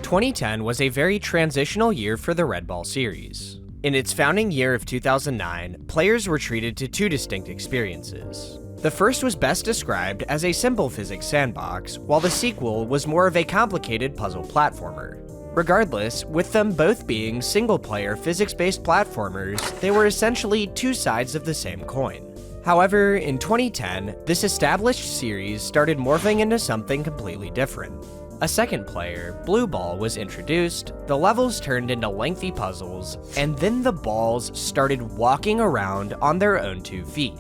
2010 was a very transitional year for the Red Ball series. In its founding year of 2009, players were treated to two distinct experiences. The first was best described as a simple physics sandbox, while the sequel was more of a complicated puzzle platformer. Regardless, with them both being single-player physics-based platformers, they were essentially two sides of the same coin. However, in 2010, this established series started morphing into something completely different. A second player, Blue Ball, was introduced, the levels turned into lengthy puzzles, and then the balls started walking around on their own 2 feet.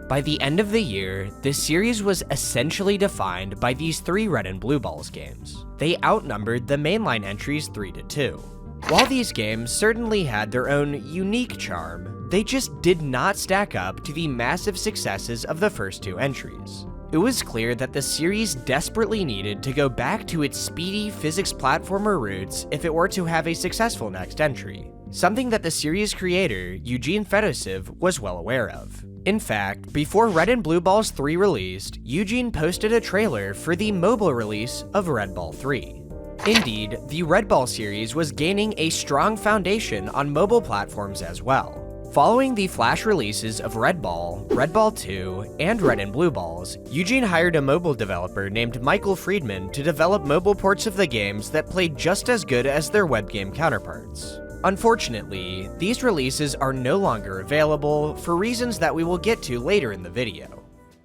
By the end of the year, this series was essentially defined by these 3 Red and Blue Balls games. They outnumbered the mainline entries 3-2. While these games certainly had their own unique charm, they just did not stack up to the massive successes of the first 2 entries. It was clear that the series desperately needed to go back to its speedy physics platformer roots if it were to have a successful next entry, something that the series creator, Eugene Fedosov, was well aware of. In fact, before Red and Blue Balls 3 released, Eugene posted a trailer for the mobile release of Red Ball 3. Indeed, the Red Ball series was gaining a strong foundation on mobile platforms as well. Following the flash releases of Red Ball 2, and Red and Blue Balls, Eugene hired a mobile developer named Michael Friedman to develop mobile ports of the games that played just as good as their web game counterparts. Unfortunately, these releases are no longer available for reasons that we will get to later in the video.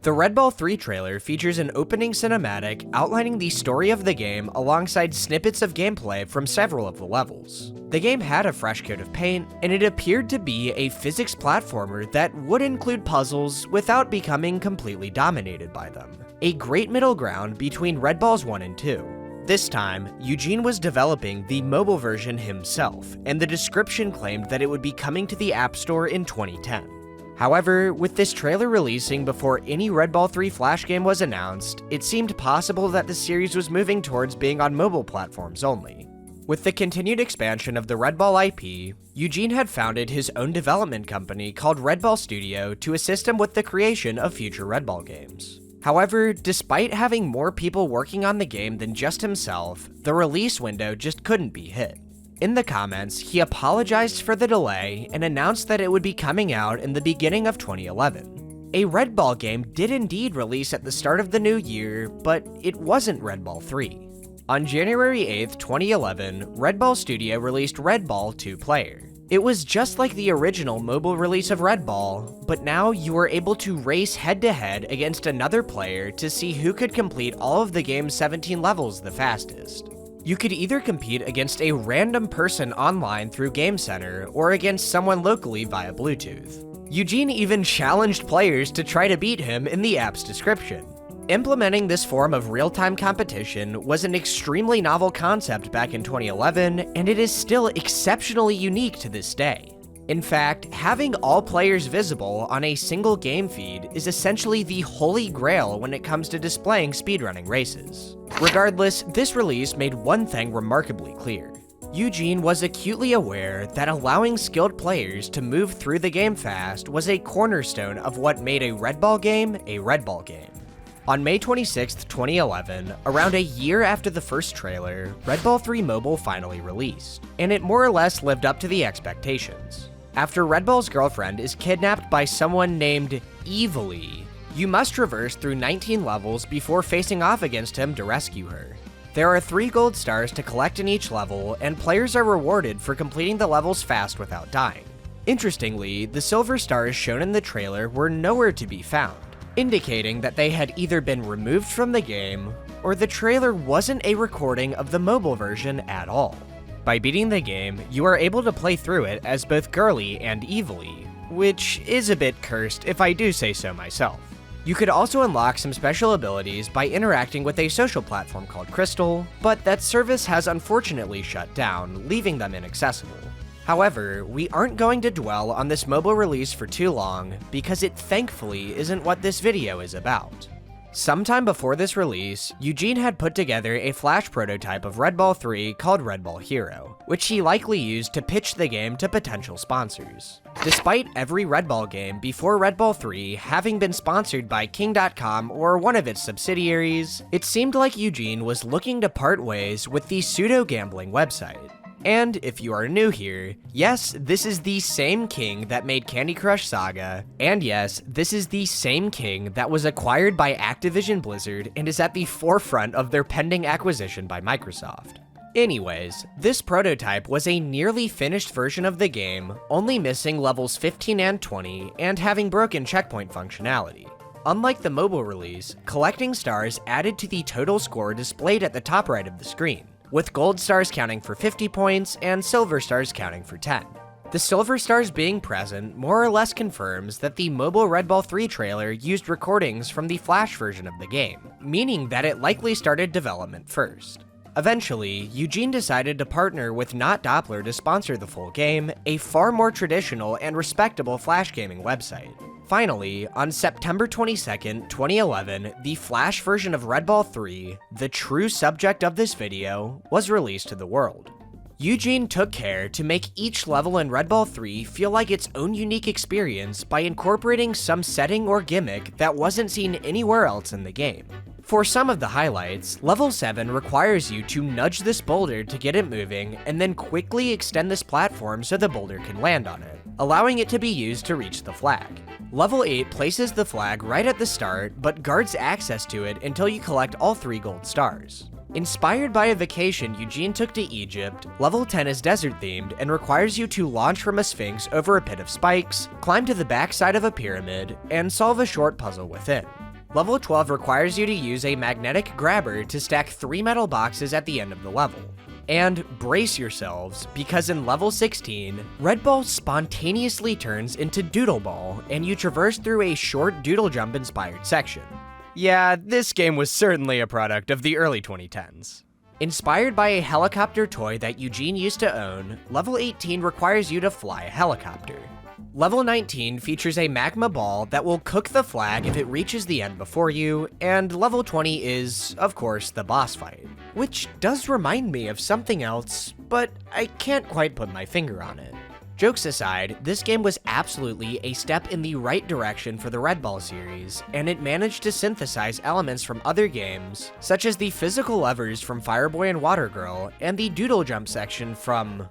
The Red Ball 3 trailer features an opening cinematic outlining the story of the game alongside snippets of gameplay from several of the levels. The game had a fresh coat of paint, and it appeared to be a physics platformer that would include puzzles without becoming completely dominated by them. A great middle ground between Red Balls 1 and 2. This time, Eugene was developing the mobile version himself, and the description claimed that it would be coming to the App Store in 2010. However, with this trailer releasing before any Red Ball 3 Flash game was announced, it seemed possible that the series was moving towards being on mobile platforms only. With the continued expansion of the Red Ball IP, Eugene had founded his own development company called Red Ball Studio to assist him with the creation of future Red Ball games. However, despite having more people working on the game than just himself, the release window just couldn't be hit. In the comments, he apologized for the delay and announced that it would be coming out in the beginning of 2011. A Red Ball game did indeed release at the start of the new year, but it wasn't Red Ball 3. On January 8th, 2011, Red Ball Studio released Red Ball 2-Player. It was just like the original mobile release of Red Ball, but now you were able to race head-to-head against another player to see who could complete all of the game's 17 levels the fastest. You could either compete against a random person online through Game Center or against someone locally via Bluetooth. Eugene even challenged players to try to beat him in the app's description. Implementing this form of real-time competition was an extremely novel concept back in 2011, and it is still exceptionally unique to this day. In fact, having all players visible on a single game feed is essentially the holy grail when it comes to displaying speedrunning races. Regardless, this release made one thing remarkably clear. Eugene was acutely aware that allowing skilled players to move through the game fast was a cornerstone of what made a Red Ball game a Red Ball game. On May 26, 2011, around a year after the first trailer, Red Ball 3 Mobile finally released, and it more or less lived up to the expectations. After Red Ball's girlfriend is kidnapped by someone named Evely, you must traverse through 19 levels before facing off against him to rescue her. There are 3 gold stars to collect in each level, and players are rewarded for completing the levels fast without dying. Interestingly, the silver stars shown in the trailer were nowhere to be found, indicating that they had either been removed from the game, or the trailer wasn't a recording of the mobile version at all. By beating the game, you are able to play through it as both Girly and Evely, which is a bit cursed if I do say so myself. You could also unlock some special abilities by interacting with a social platform called Crystal, but that service has unfortunately shut down, leaving them inaccessible. However, we aren't going to dwell on this mobile release for too long, because it thankfully isn't what this video is about. Sometime before this release, Eugene had put together a Flash prototype of Red Ball 3 called Red Ball Hero, which he likely used to pitch the game to potential sponsors. Despite every Red Ball game before Red Ball 3 having been sponsored by King.com or one of its subsidiaries, it seemed like Eugene was looking to part ways with the pseudo-gambling website. And if you are new here, yes, this is the same King that made Candy Crush Saga, and yes, this is the same King that was acquired by Activision Blizzard and is at the forefront of their pending acquisition by Microsoft. Anyways, this prototype was a nearly finished version of the game, only missing levels 15 and 20 and having broken checkpoint functionality. Unlike the mobile release, collecting stars added to the total score displayed at the top right of the screen, with gold stars counting for 50 points and silver stars counting for 10. The silver stars being present more or less confirms that the mobile Red Ball 3 trailer used recordings from the Flash version of the game, meaning that it likely started development first. Eventually, Eugene decided to partner with Not Doppler to sponsor the full game, a far more traditional and respectable Flash gaming website. Finally, on September 22nd, 2011, the Flash version of Red Ball 3, the true subject of this video, was released to the world. Eugene took care to make each level in Red Ball 3 feel like its own unique experience by incorporating some setting or gimmick that wasn't seen anywhere else in the game. For some of the highlights, level 7 requires you to nudge this boulder to get it moving and then quickly extend this platform so the boulder can land on it, allowing it to be used to reach the flag. Level 8 places the flag right at the start, but guards access to it until you collect all 3 gold stars. Inspired by a vacation Eugene took to Egypt, level 10 is desert-themed and requires you to launch from a sphinx over a pit of spikes, climb to the backside of a pyramid, and solve a short puzzle within. Level 12 requires you to use a magnetic grabber to stack 3 metal boxes at the end of the level. And brace yourselves, because in level 16, Red Ball spontaneously turns into Doodle Ball, and you traverse through a short Doodle Jump inspired section. Yeah, this game was certainly a product of the early 2010s. Inspired by a helicopter toy that Eugene used to own, level 18 requires you to fly a helicopter. Level 19 features a magma ball that will cook the flag if it reaches the end before you, and level 20 is, of course, the boss fight. Which does remind me of something else, but I can't quite put my finger on it. Jokes aside, this game was absolutely a step in the right direction for the Red Ball series, and it managed to synthesize elements from other games, such as the physical levers from Fireboy and Water Girl, and the Doodle Jump section from,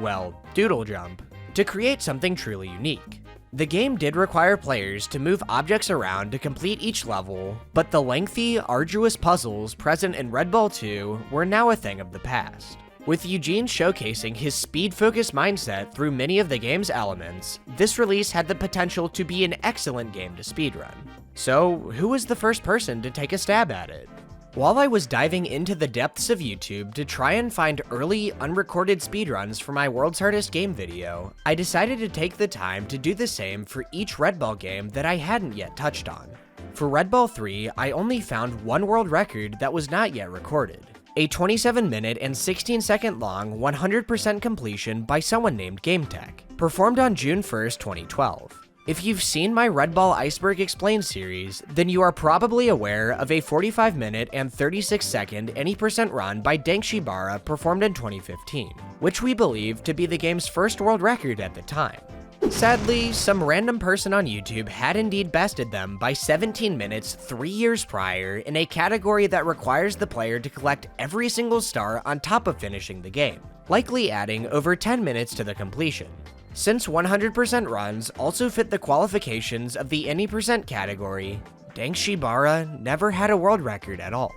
well, Doodle Jump, to create something truly unique. The game did require players to move objects around to complete each level, but the lengthy, arduous puzzles present in Red Ball 2 were now a thing of the past. With Eugene showcasing his speed-focused mindset through many of the game's elements, this release had the potential to be an excellent game to speedrun. So, who was the first person to take a stab at it? While I was diving into the depths of YouTube to try and find early, unrecorded speedruns for my World's Hardest Game video, I decided to take the time to do the same for each Red Ball game that I hadn't yet touched on. For Red Ball 3, I only found one world record that was not yet recorded. A 27-minute and 16-second long 100% completion by someone named GameTech, performed on June 1st, 2012. If you've seen my Red Ball Iceberg Explained series, then you are probably aware of a 45-minute and 36-second any percent run by Dank Shibara performed in 2015, which we believe to be the game's first world record at the time. Sadly, some random person on YouTube had indeed bested them by 17 minutes 3 years prior in a category that requires the player to collect every single star on top of finishing the game, likely adding over 10 minutes to the completion. Since 100% runs also fit the qualifications of the any percent category, Dank Shibara never had a world record at all.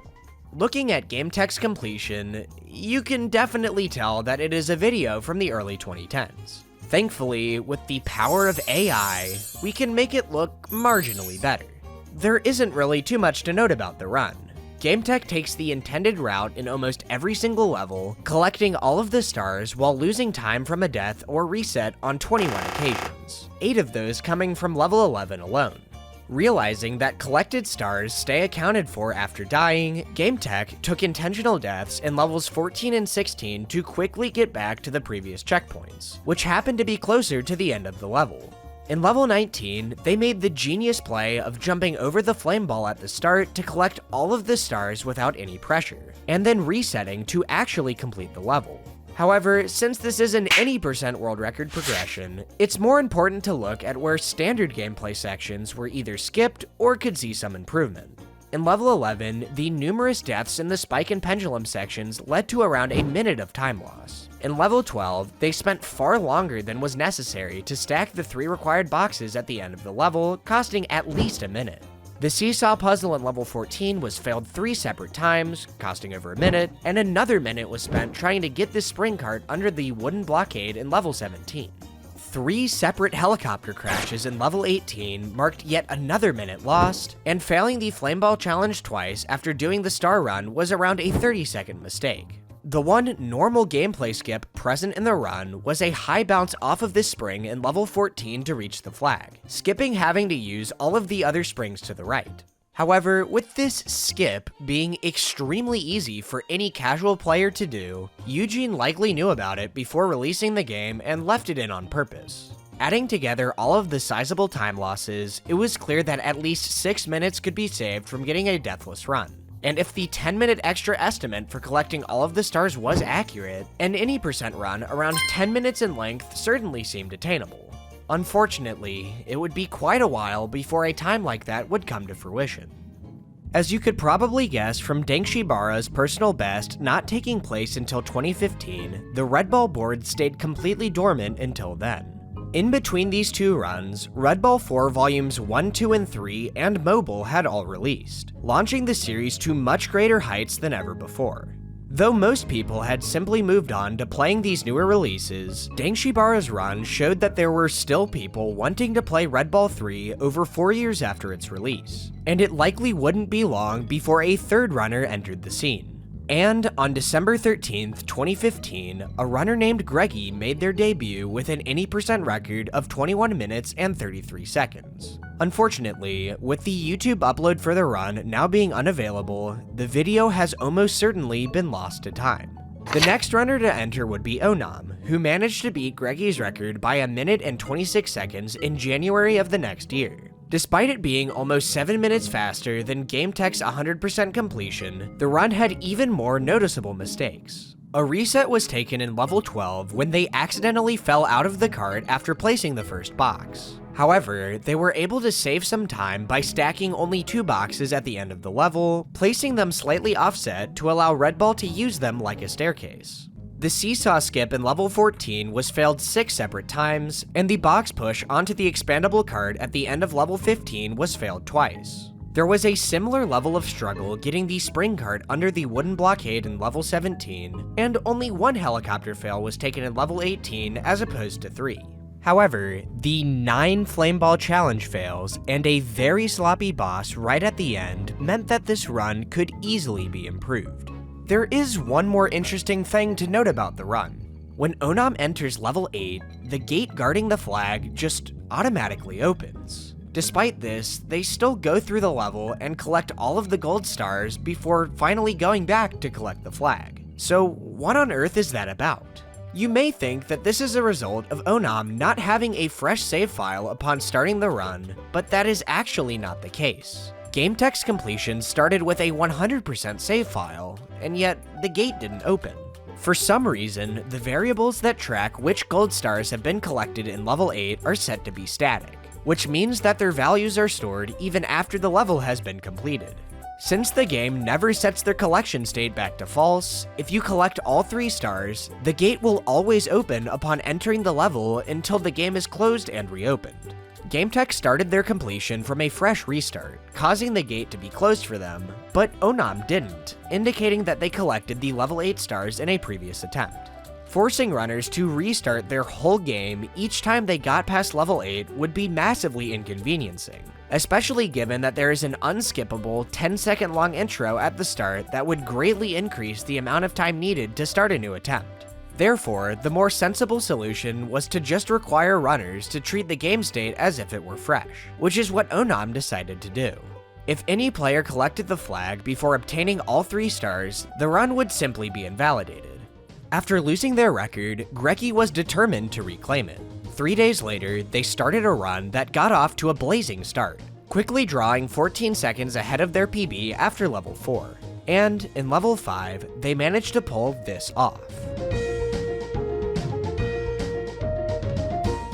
Looking at GameTech's completion, you can definitely tell that it is a video from the early 2010s. Thankfully, with the power of AI, we can make it look marginally better. There isn't really too much to note about the run. GameTech takes the intended route in almost every single level, collecting all of the stars while losing time from a death or reset on 21 occasions, 8 of those coming from level 11 alone. Realizing that collected stars stay accounted for after dying, GameTech took intentional deaths in levels 14 and 16 to quickly get back to the previous checkpoints, which happened to be closer to the end of the level. In level 19, they made the genius play of jumping over the flame ball at the start to collect all of the stars without any pressure, and then resetting to actually complete the level. However, since this is an any % world record progression, it's more important to look at where standard gameplay sections were either skipped or could see some improvement. In level 11, the numerous deaths in the spike and pendulum sections led to around a minute of time loss. In level 12, they spent far longer than was necessary to stack the 3 required boxes at the end of the level, costing at least a minute. The seesaw puzzle in level 14 was failed 3 separate times, costing over a minute, and another minute was spent trying to get the spring cart under the wooden blockade in level 17. 3 separate helicopter crashes in level 18 marked yet another minute lost, and failing the Flameball challenge twice after doing the star run was around a 30-second mistake. The one normal gameplay skip present in the run was a high bounce off of this spring in level 14 to reach the flag, skipping having to use all of the other springs to the right. However, with this skip being extremely easy for any casual player to do, Eugene likely knew about it before releasing the game and left it in on purpose. Adding together all of the sizable time losses, it was clear that at least 6 minutes could be saved from getting a deathless run. And if the 10-minute extra estimate for collecting all of the stars was accurate, an any % run around 10 minutes in length certainly seemed attainable. Unfortunately, it would be quite a while before a time like that would come to fruition. As you could probably guess from Dankshiibara's personal best not taking place until 2015, the Red Ball board stayed completely dormant until then. In between these 2 runs, Red Ball 4 Volumes 1, 2, and 3 and Mobile had all released, launching the series to much greater heights than ever before. Though most people had simply moved on to playing these newer releases, Dankshiibara's run showed that there were still people wanting to play Red Ball 3 over 4 years after its release, and it likely wouldn't be long before a third runner entered the scene. And on December 13th, 2015, a runner named Greggy made their debut with an any % record of 21 minutes and 33 seconds. Unfortunately, with the YouTube upload for the run now being unavailable, the video has almost certainly been lost to time. The next runner to enter would be Onam, who managed to beat Greggy's record by a minute and 26 seconds in January of the next year. Despite it being almost 7 minutes faster than GameTech's 100% completion, the run had even more noticeable mistakes. A reset was taken in level 12 when they accidentally fell out of the cart after placing the first box. However, they were able to save some time by stacking only 2 boxes at the end of the level, placing them slightly offset to allow Red Ball to use them like a staircase. The seesaw skip in level 14 was failed 6 separate times, and the box push onto the expandable cart at the end of level 15 was failed twice. There was a similar level of struggle getting the spring cart under the wooden blockade in level 17, and only 1 helicopter fail was taken in level 18 as opposed to 3. However, the 9 Flameball challenge fails and a very sloppy boss right at the end meant that this run could easily be improved. There is one more interesting thing to note about the run. When Onam enters level 8, the gate guarding the flag just automatically opens. Despite this, they still go through the level and collect all of the gold stars before finally going back to collect the flag. So what on earth is that about? You may think that this is a result of Onam not having a fresh save file upon starting the run, but that is actually not the case. GameTech's completion started with a 100% save file, and yet the gate didn't open. For some reason, the variables that track which gold stars have been collected in level 8 are set to be static, which means that their values are stored even after the level has been completed. Since the game never sets their collection state back to false, if you collect all 3 stars, the gate will always open upon entering the level until the game is closed and reopened. GameTech started their completion from a fresh restart, causing the gate to be closed for them, but Onam didn't, indicating that they collected the level 8 stars in a previous attempt. Forcing runners to restart their whole game each time they got past level 8 would be massively inconveniencing, especially given that there is an unskippable 10-second long intro at the start that would greatly increase the amount of time needed to start a new attempt. Therefore, the more sensible solution was to just require runners to treat the game state as if it were fresh, which is what Onam decided to do. If any player collected the flag before obtaining all 3 stars, the run would simply be invalidated. After losing their record, Greggy was determined to reclaim it. 3 days later, they started a run that got off to a blazing start, quickly drawing 14 seconds ahead of their PB after level 4. And in level 5, they managed to pull this off.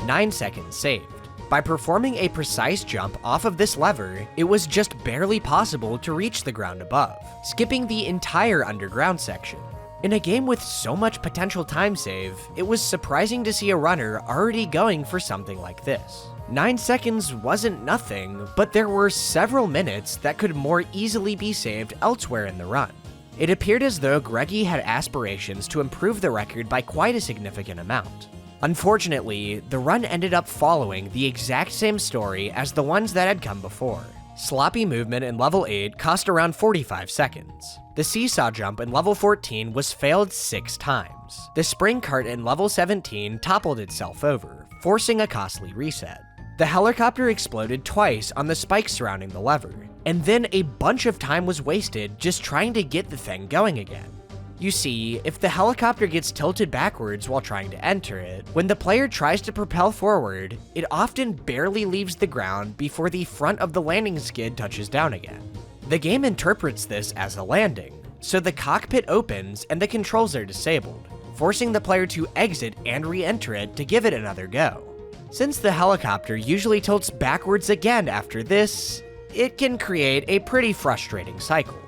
9 seconds saved. By performing a precise jump off of this lever, it was just barely possible to reach the ground above, skipping the entire underground section. In a game with so much potential time save, it was surprising to see a runner already going for something like this. 9 seconds wasn't nothing, but there were several minutes that could more easily be saved elsewhere in the run. It appeared as though Greggy had aspirations to improve the record by quite a significant amount. Unfortunately, the run ended up following the exact same story as the ones that had come before. Sloppy movement in level 8 cost around 45 seconds. The seesaw jump in level 14 was failed 6 times. The spring cart in level 17 toppled itself over, forcing a costly reset. The helicopter exploded twice on the spikes surrounding the lever, and then a bunch of time was wasted just trying to get the thing going again. You see, if the helicopter gets tilted backwards while trying to enter it, when the player tries to propel forward, it often barely leaves the ground before the front of the landing skid touches down again. The game interprets this as a landing, so the cockpit opens and the controls are disabled, forcing the player to exit and re-enter it to give it another go. Since the helicopter usually tilts backwards again after this, it can create a pretty frustrating cycle.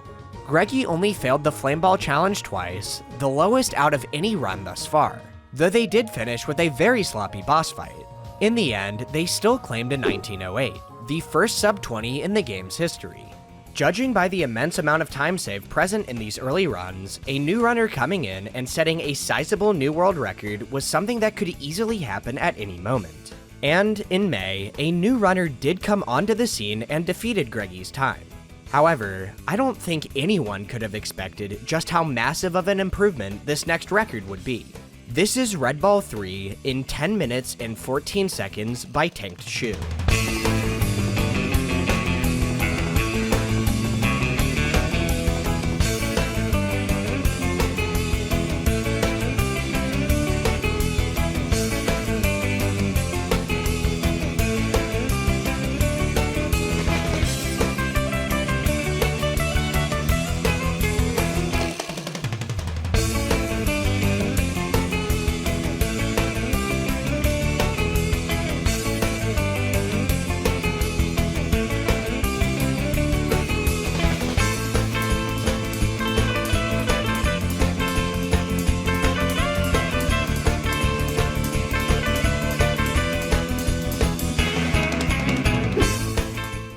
Greggy only failed the Flameball Challenge twice, the lowest out of any run thus far, though they did finish with a very sloppy boss fight. In the end, they still claimed a 1908, the first sub-20 in the game's history. Judging by the immense amount of time saved present in these early runs, a new runner coming in and setting a sizable new world record was something that could easily happen at any moment. And in May, a new runner did come onto the scene and defeated Greggy's time. However, I don't think anyone could have expected just how massive of an improvement this next record would be. This is Red Ball 3 in 10 minutes and 14 seconds by Tanked Shoe.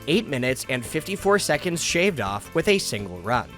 8 minutes and 54 seconds shaved off with a single run.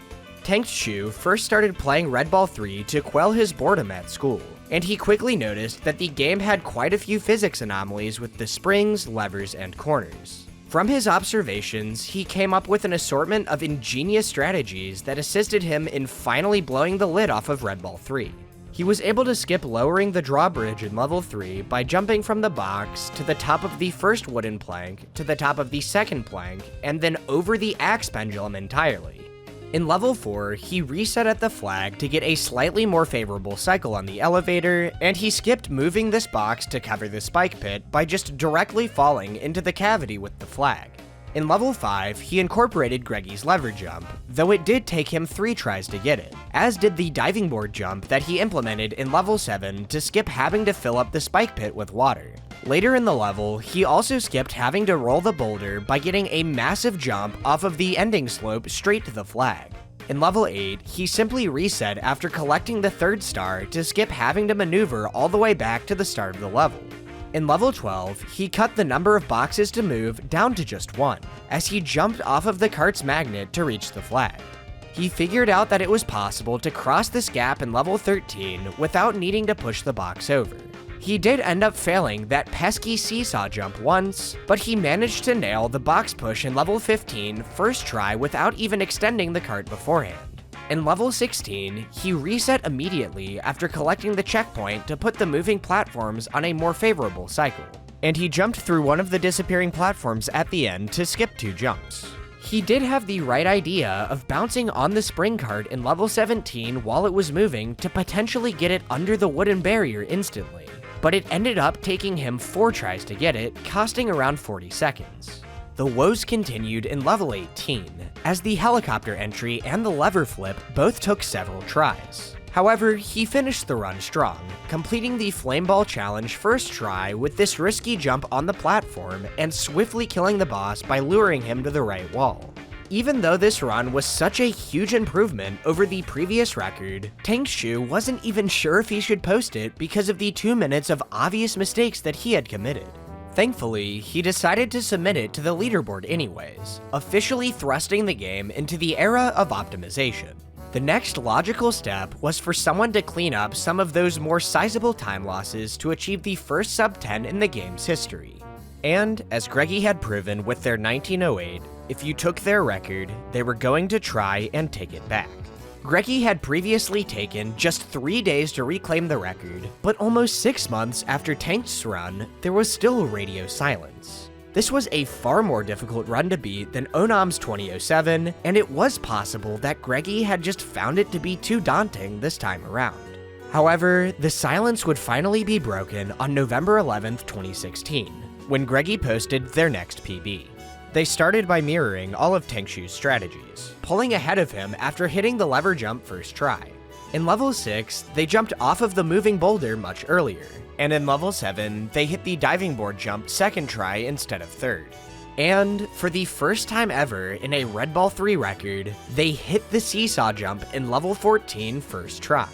Tanked Shoe first started playing Red Ball 3 to quell his boredom at school, and he quickly noticed that the game had quite a few physics anomalies with the springs, levers, and corners. From his observations, he came up with an assortment of ingenious strategies that assisted him in finally blowing the lid off of Red Ball 3. He was able to skip lowering the drawbridge in level 3 by jumping from the box to the top of the first wooden plank to the top of the second plank, and then over the axe pendulum entirely. In level 4, he reset at the flag to get a slightly more favorable cycle on the elevator, and he skipped moving this box to cover the spike pit by just directly falling into the cavity with the flag. In level 5, he incorporated Greggy's lever jump, though it did take him 3 tries to get it, as did the diving board jump that he implemented in level 7 to skip having to fill up the spike pit with water. Later in the level, he also skipped having to roll the boulder by getting a massive jump off of the ending slope straight to the flag. In level 8, he simply reset after collecting the 3rd star to skip having to maneuver all the way back to the start of the level. In level 12, he cut the number of boxes to move down to just 1, as he jumped off of the cart's magnet to reach the flag. He figured out that it was possible to cross this gap in level 13 without needing to push the box over. He did end up failing that pesky seesaw jump once, but he managed to nail the box push in level 15 first try without even extending the cart beforehand. In level 16, he reset immediately after collecting the checkpoint to put the moving platforms on a more favorable cycle, and he jumped through one of the disappearing platforms at the end to skip 2 jumps. He did have the right idea of bouncing on the spring cart in level 17 while it was moving to potentially get it under the wooden barrier instantly, but it ended up taking him 4 tries to get it, costing around 40 seconds. The woes continued in level 18, as the helicopter entry and the lever flip both took several tries. However, he finished the run strong, completing the Flame Ball Challenge first try with this risky jump on the platform and swiftly killing the boss by luring him to the right wall. Even though this run was such a huge improvement over the previous record, Tangshu wasn't even sure if he should post it because of the 2 minutes of obvious mistakes that he had committed. Thankfully, he decided to submit it to the leaderboard anyways, officially thrusting the game into the era of optimization. The next logical step was for someone to clean up some of those more sizable time losses to achieve the first sub 10 in the game's history. And, as Greggy had proven with their 1908, if you took their record, they were going to try and take it back. Greggy had previously taken just 3 days to reclaim the record, but almost 6 months after Tank's run, there was still radio silence. This was a far more difficult run to beat than Onam's 2007, and it was possible that Greggy had just found it to be too daunting this time around. However, the silence would finally be broken on November 11th, 2016, when Greggy posted their next PB. They started by mirroring all of Tangshu's strategies, pulling ahead of him after hitting the lever jump first try. In level 6, they jumped off of the moving boulder much earlier, and in level 7, they hit the diving board jump second try instead of third. And for the first time ever in a Red Ball 3 record, they hit the seesaw jump in level 14 first try.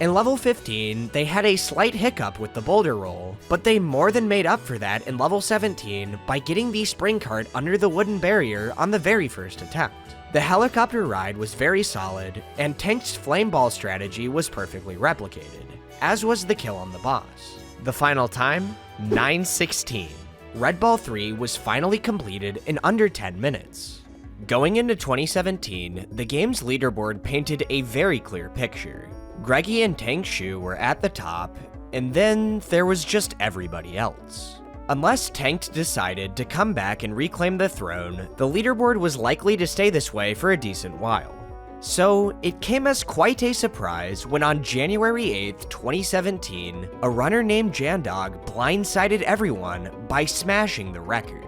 In level 15, they had a slight hiccup with the boulder roll, but they more than made up for that in level 17 by getting the spring cart under the wooden barrier on the very first attempt. The helicopter ride was very solid, and Tank's flame ball strategy was perfectly replicated, as was the kill on the boss. The final time? 9:16. Red Ball 3 was finally completed in under 10 minutes. Going into 2017, the game's leaderboard painted a very clear picture. Greggy and Tangshu were at the top, and then there was just everybody else. Unless Tanked decided to come back and reclaim the throne, the leaderboard was likely to stay this way for a decent while. So, it came as quite a surprise when on January 8th, 2017, a runner named Jandog blindsided everyone by smashing the record.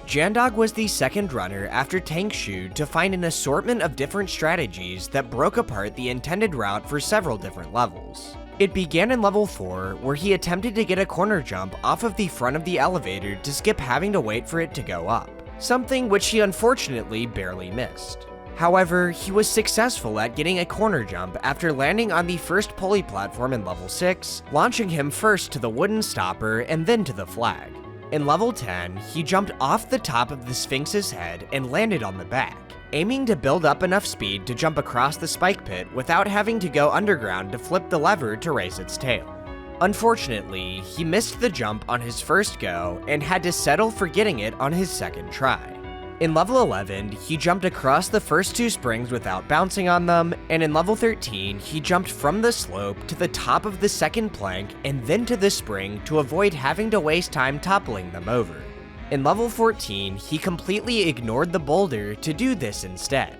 Jandog was the second runner after Tangshu to find an assortment of different strategies that broke apart the intended route for several different levels. It began in level 4, where he attempted to get a corner jump off of the front of the elevator to skip having to wait for it to go up, something which he unfortunately barely missed. However, he was successful at getting a corner jump after landing on the first pulley platform in level 6, launching him first to the wooden stopper and then to the flag. In level 10, he jumped off the top of the Sphinx's head and landed on the back, aiming to build up enough speed to jump across the spike pit without having to go underground to flip the lever to raise its tail. Unfortunately, he missed the jump on his first go and had to settle for getting it on his second try. In level 11, he jumped across the first 2 springs without bouncing on them, and in level 13, he jumped from the slope to the top of the second plank and then to the spring to avoid having to waste time toppling them over. In level 14, he completely ignored the boulder to do this instead.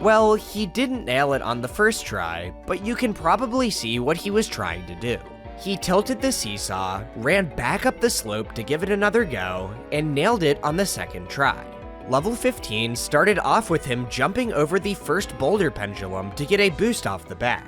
Well, he didn't nail it on the first try, but you can probably see what he was trying to do. He tilted the seesaw, ran back up the slope to give it another go, and nailed it on the second try. Level 15 started off with him jumping over the first boulder pendulum to get a boost off the back.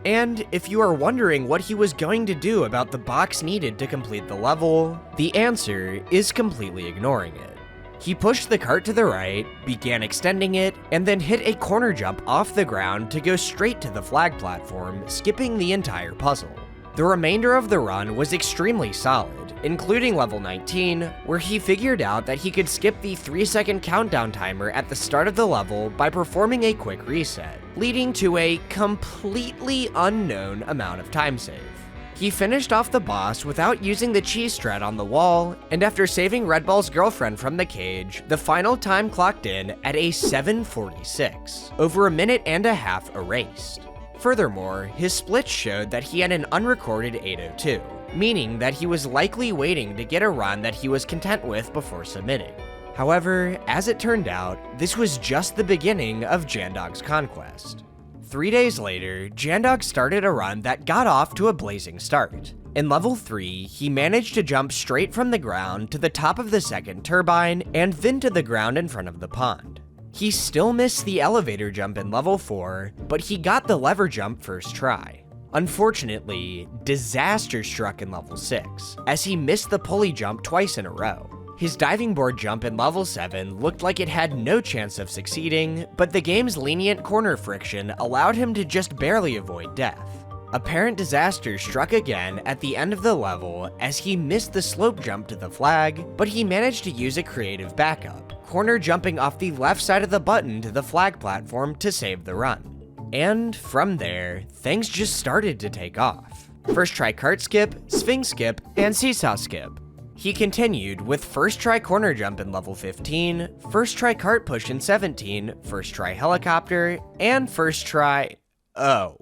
And if you are wondering what he was going to do about the box needed to complete the level, the answer is completely ignoring it. He pushed the cart to the right, began extending it, and then hit a corner jump off the ground to go straight to the flag platform, skipping the entire puzzle. The remainder of the run was extremely solid, including level 19, where he figured out that he could skip the 3-second countdown timer at the start of the level by performing a quick reset, leading to a completely unknown amount of time save. He finished off the boss without using the cheese strat on the wall, and after saving Red Ball's girlfriend from the cage, the final time clocked in at a 7:46, over a minute and a half erased. Furthermore, his splits showed that he had an unrecorded 8:02, meaning that he was likely waiting to get a run that he was content with before submitting. However, as it turned out, this was just the beginning of Jandog's conquest. 3 days later, Jandog started a run that got off to a blazing start. In level 3, he managed to jump straight from the ground to the top of the second turbine and then to the ground in front of the pond. He still missed the elevator jump in level 4, but he got the lever jump first try. Unfortunately, disaster struck in level 6, as he missed the pulley jump twice in a row. His diving board jump in level 7 looked like it had no chance of succeeding, but the game's lenient corner friction allowed him to just barely avoid death. Apparent disaster struck again at the end of the level as he missed the slope jump to the flag, but he managed to use a creative backup, corner jumping off the left side of the button to the flag platform to save the run. And from there, things just started to take off. First try cart skip, sphinx skip, and seesaw skip. He continued with first try corner jump in level 15, first try cart push in 17, first try helicopter, and first try... oh.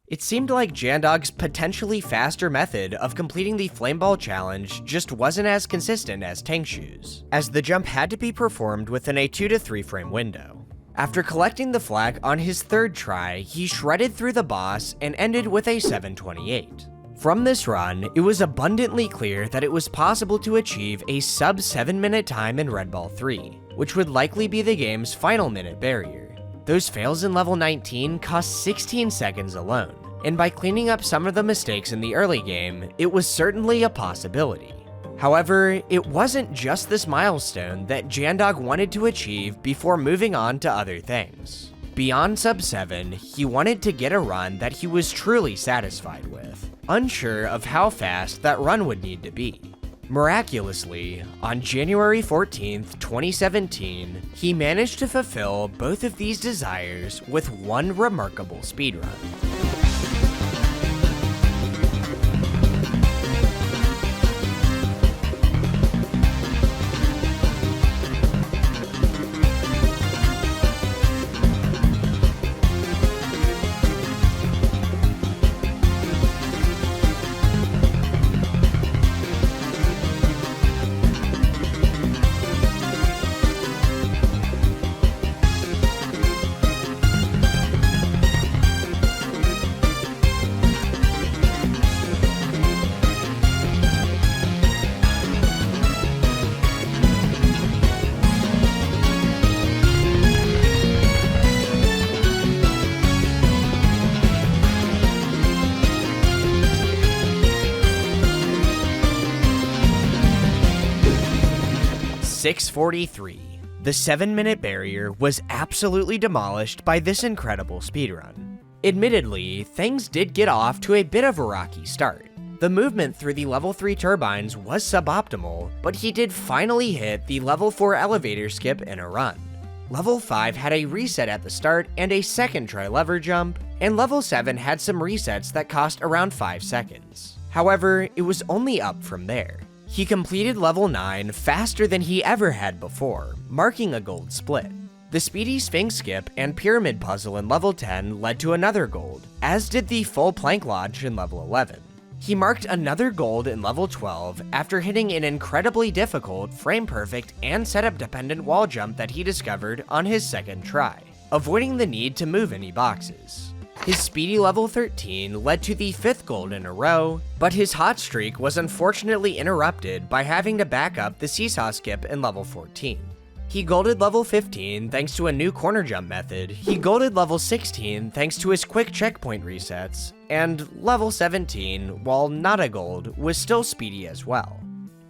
It seemed like Jandog's potentially faster method of completing the Flameball challenge just wasn't as consistent as Tangshu's, as the jump had to be performed within a 2 to 3 frame window. After collecting the flag on his third try, he shredded through the boss and ended with a 728. From this run, it was abundantly clear that it was possible to achieve a sub 7-minute time in Red Ball 3, which would likely be the game's final minute barrier. Those fails in level 19 cost 16 seconds alone, and by cleaning up some of the mistakes in the early game, it was certainly a possibility. However, it wasn't just this milestone that Jandog wanted to achieve before moving on to other things. Beyond sub 7, he wanted to get a run that he was truly satisfied with, unsure of how fast that run would need to be. Miraculously, on January 14th, 2017, he managed to fulfill both of these desires with one remarkable speedrun. .643. The 7-minute barrier was absolutely demolished by this incredible speedrun. Admittedly, things did get off to a bit of a rocky start. The movement through the level 3 turbines was suboptimal, but he did finally hit the level 4 elevator skip in a run. Level 5 had a reset at the start and a second try lever jump, and level 7 had some resets that cost around 5 seconds. However, it was only up from there. He completed level 9 faster than he ever had before, marking a gold split. The speedy Sphinx skip and pyramid puzzle in level 10 led to another gold, as did the full plank launch in level 11. He marked another gold in level 12 after hitting an incredibly difficult, frame-perfect, and setup-dependent wall jump that he discovered on his second try, avoiding the need to move any boxes. His speedy level 13 led to the 5th gold in a row, but his hot streak was unfortunately interrupted by having to back up the seesaw skip in level 14. He golded level 15 thanks to a new corner jump method, he golded level 16 thanks to his quick checkpoint resets, and level 17, while not a gold, was still speedy as well.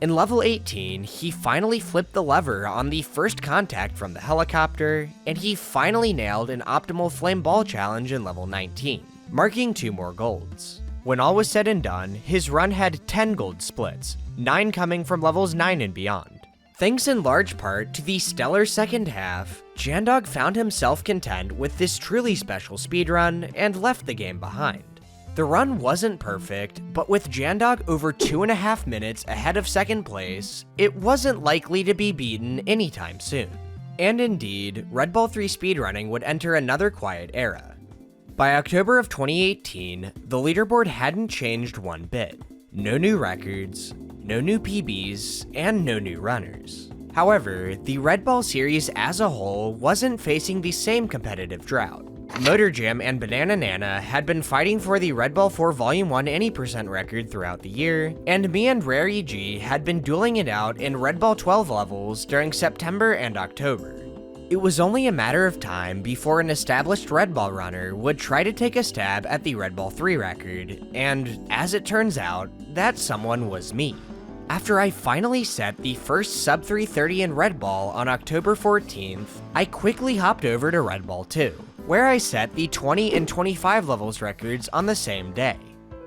In level 18, he finally flipped the lever on the first contact from the helicopter, and he finally nailed an optimal flame ball challenge in level 19, marking 2 more golds. When all was said and done, his run had 10 gold splits, 9 coming from levels 9 and beyond. Thanks in large part to the stellar second half, Jandog found himself content with this truly special speedrun and left the game behind. The run wasn't perfect, but with Jandog over 2.5 minutes ahead of second place, it wasn't likely to be beaten anytime soon. And indeed, Red Ball 3 speedrunning would enter another quiet era. By October of 2018, the leaderboard hadn't changed one bit. No new records, no new PBs, and no new runners. However, the Red Ball series as a whole wasn't facing the same competitive drought. Motor Jam and Banana Nana had been fighting for the Red Ball 4 Volume 1 any% record throughout the year, and me and Rare EG had been dueling it out in Red Ball 12 levels during September and October. It was only a matter of time before an established Red Ball runner would try to take a stab at the Red Ball 3 record, and as it turns out, that someone was me. After I finally set the first sub 330 in Red Ball on October 14th, I quickly hopped over to Red Ball 2, where I set the 20 and 25 levels records on the same day.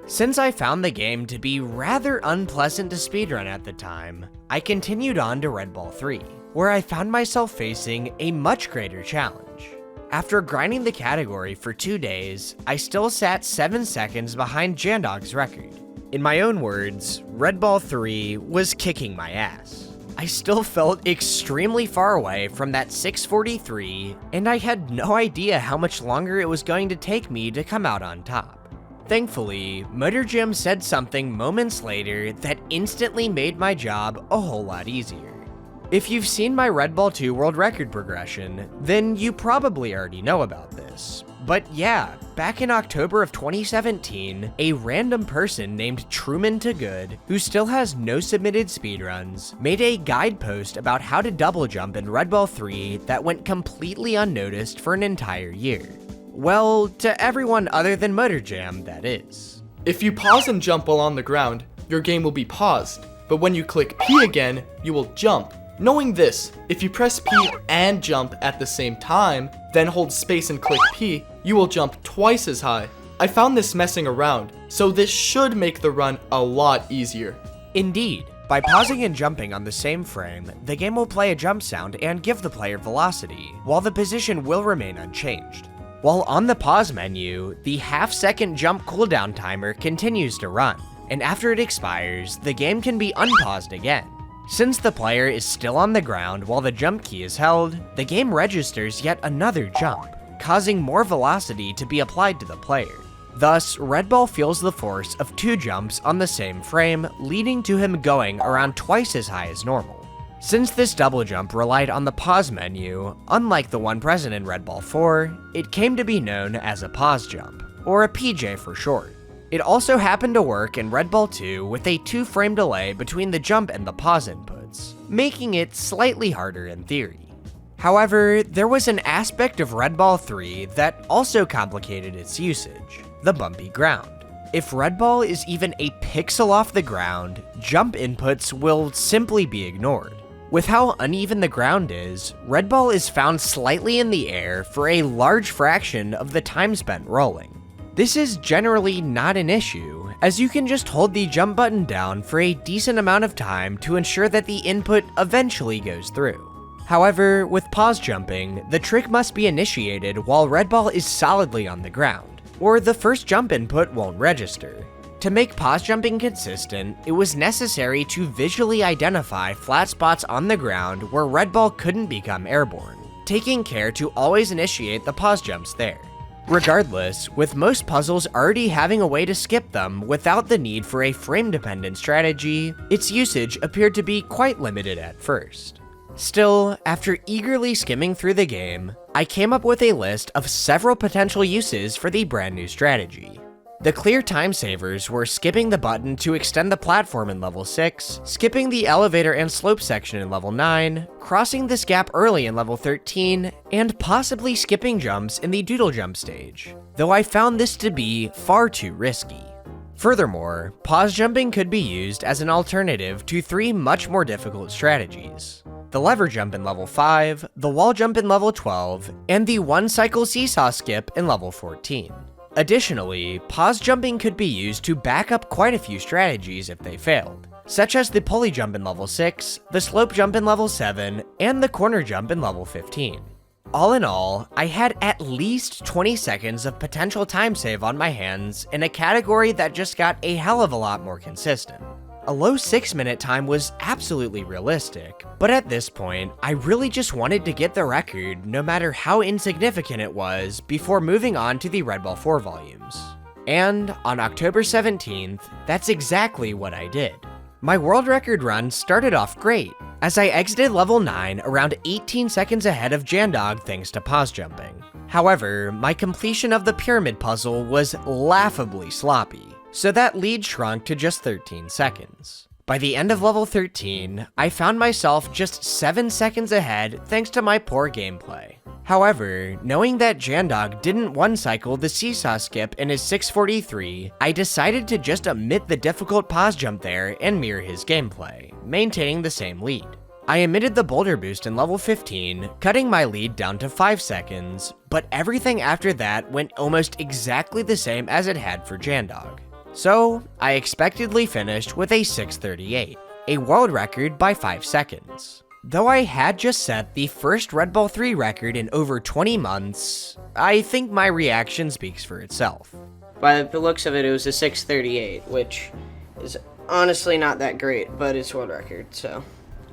Since I found the game to be rather unpleasant to speedrun at the time, I continued on to Red Ball 3, where I found myself facing a much greater challenge. After grinding the category for 2 days, I still sat 7 seconds behind Jandog's record. In my own words, Red Ball 3 was kicking my ass. I still felt extremely far away from that 643, and I had no idea how much longer it was going to take me to come out on top. Thankfully, Motor Jam said something moments later that instantly made my job a whole lot easier. If you've seen my Red Ball 2 world record progression, then you probably already know about this. But yeah, back in October of 2017, a random person named Truman to Good, who still has no submitted speedruns, made a guide post about how to double jump in Red Ball 3 that went completely unnoticed for an entire year. Well, to everyone other than Motor Jam, that is. If you pause and jump while on the ground, your game will be paused, but when you click P again, you will jump. Knowing this, if you press P and jump at the same time, then hold space and click P, you will jump twice as high. I found this messing around, so this should make the run a lot easier. Indeed, by pausing and jumping on the same frame, the game will play a jump sound and give the player velocity, while the position will remain unchanged. While on the pause menu, the half-second jump cooldown timer continues to run, and after it expires, the game can be unpaused again. Since the player is still on the ground while the jump key is held, the game registers yet another jump, causing more velocity to be applied to the player. Thus, Red Ball feels the force of 2 jumps on the same frame, leading to him going around twice as high as normal. Since this double jump relied on the pause menu, unlike the one present in Red Ball 4, it came to be known as a pause jump, or a PJ for short. It also happened to work in Red Ball 2 with a 2-frame delay between the jump and the pause inputs, making it slightly harder in theory. However, there was an aspect of Red Ball 3 that also complicated its usage: the bumpy ground. If Red Ball is even a pixel off the ground, jump inputs will simply be ignored. With how uneven the ground is, Red Ball is found slightly in the air for a large fraction of the time spent rolling. This is generally not an issue, as you can just hold the jump button down for a decent amount of time to ensure that the input eventually goes through. However, with pause jumping, the trick must be initiated while Red Ball is solidly on the ground, or the first jump input won't register. To make pause jumping consistent, it was necessary to visually identify flat spots on the ground where Red Ball couldn't become airborne, taking care to always initiate the pause jumps there. Regardless, with most puzzles already having a way to skip them without the need for a frame-dependent strategy, its usage appeared to be quite limited at first. Still, after eagerly skimming through the game, I came up with a list of several potential uses for the brand new strategy. The clear time savers were skipping the button to extend the platform in level 6, skipping the elevator and slope section in level 9, crossing this gap early in level 13, and possibly skipping jumps in the doodle jump stage, though I found this to be far too risky. Furthermore, pause jumping could be used as an alternative to 3 much more difficult strategies: the lever jump in level 5, the wall jump in level 12, and the 1-cycle seesaw skip in level 14. Additionally, pause jumping could be used to back up quite a few strategies if they failed, such as the pulley jump in level 6, the slope jump in level 7, and the corner jump in level 15. All in all, I had at least 20 seconds of potential time save on my hands in a category that just got a hell of a lot more consistent. A low 6-minute time was absolutely realistic, but at this point, I really just wanted to get the record no matter how insignificant it was before moving on to the Red Ball 4 volumes. And on October 17th, that's exactly what I did. My world record run started off great, as I exited level 9 around 18 seconds ahead of Jandog thanks to pause jumping. However, my completion of the pyramid puzzle was laughably sloppy, so that lead shrunk to just 13 seconds. By the end of level 13, I found myself just 7 seconds ahead thanks to my poor gameplay. However, knowing that Jandog didn't one-cycle the seesaw skip in his 643, I decided to just omit the difficult pause jump there and mirror his gameplay, maintaining the same lead. I omitted the boulder boost in level 15, cutting my lead down to 5 seconds, but everything after that went almost exactly the same as it had for Jandog. So, I expectedly finished with a 638, a world record by 5 seconds. Though I had just set the first Red Ball 3 record in over 20 months, I think my reaction speaks for itself. By the looks of it, it was a 638, which is honestly not that great, but it's world record, so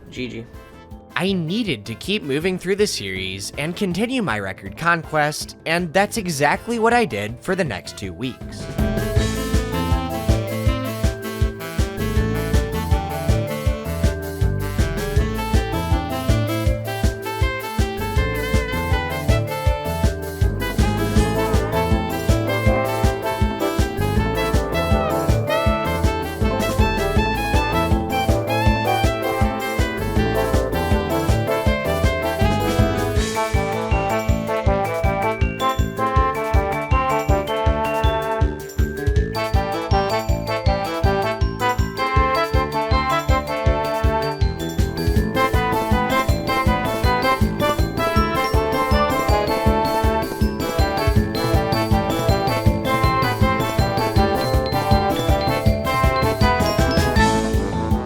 GG. I needed to keep moving through the series and continue my record conquest, and that's exactly what I did for the next 2 weeks.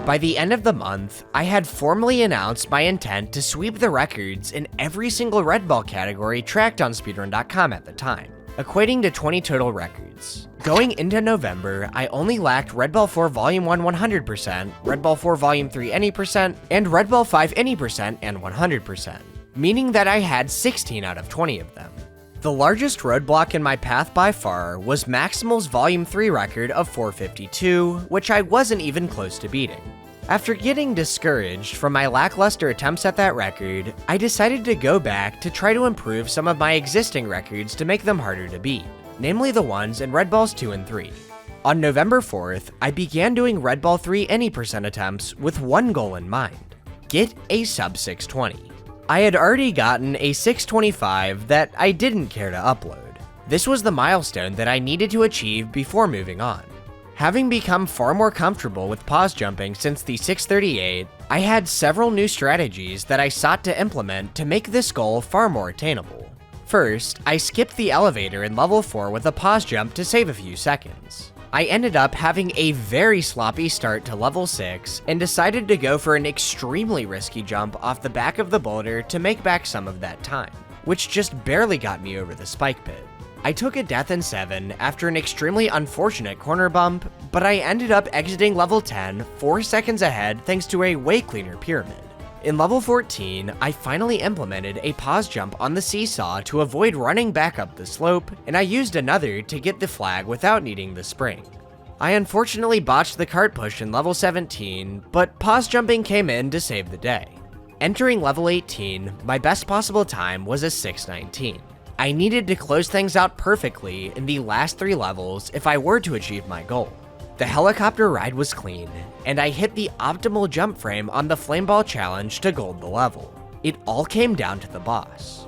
By the end of the month, I had formally announced my intent to sweep the records in every single Red Ball category tracked on speedrun.com at the time, equating to 20 total records. Going into November, I only lacked Red Ball 4 Volume 1 100%, Red Ball 4 Volume 3 any percent, and Red Ball 5 any percent and 100%, meaning that I had 16 out of 20 of them. The largest roadblock in my path by far was Maximal's Volume 3 record of 452, which I wasn't even close to beating. After getting discouraged from my lackluster attempts at that record, I decided to go back to try to improve some of my existing records to make them harder to beat, namely the ones in Red Balls 2 and 3. On November 4th, I began doing Red Ball 3 any percent attempts with one goal in mind: get a sub 620. I had already gotten a 625 that I didn't care to upload. This was the milestone that I needed to achieve before moving on. Having become far more comfortable with pause jumping since the 638, I had several new strategies that I sought to implement to make this goal far more attainable. First, I skipped the elevator in level 4 with a pause jump to save a few seconds. I ended up having a very sloppy start to level 6 and decided to go for an extremely risky jump off the back of the boulder to make back some of that time, which just barely got me over the spike pit. I took a death in 7 after an extremely unfortunate corner bump, but I ended up exiting level 10 4 seconds ahead thanks to a way cleaner pyramid. In level 14, I finally implemented a pause jump on the seesaw to avoid running back up the slope, and I used another to get the flag without needing the spring. I unfortunately botched the cart push in level 17, but pause jumping came in to save the day. Entering level 18, my best possible time was a 619. I needed to close things out perfectly in the last 3 levels if I were to achieve my goal. The helicopter ride was clean, and I hit the optimal jump frame on the Flameball Challenge to gold the level. It all came down to the boss.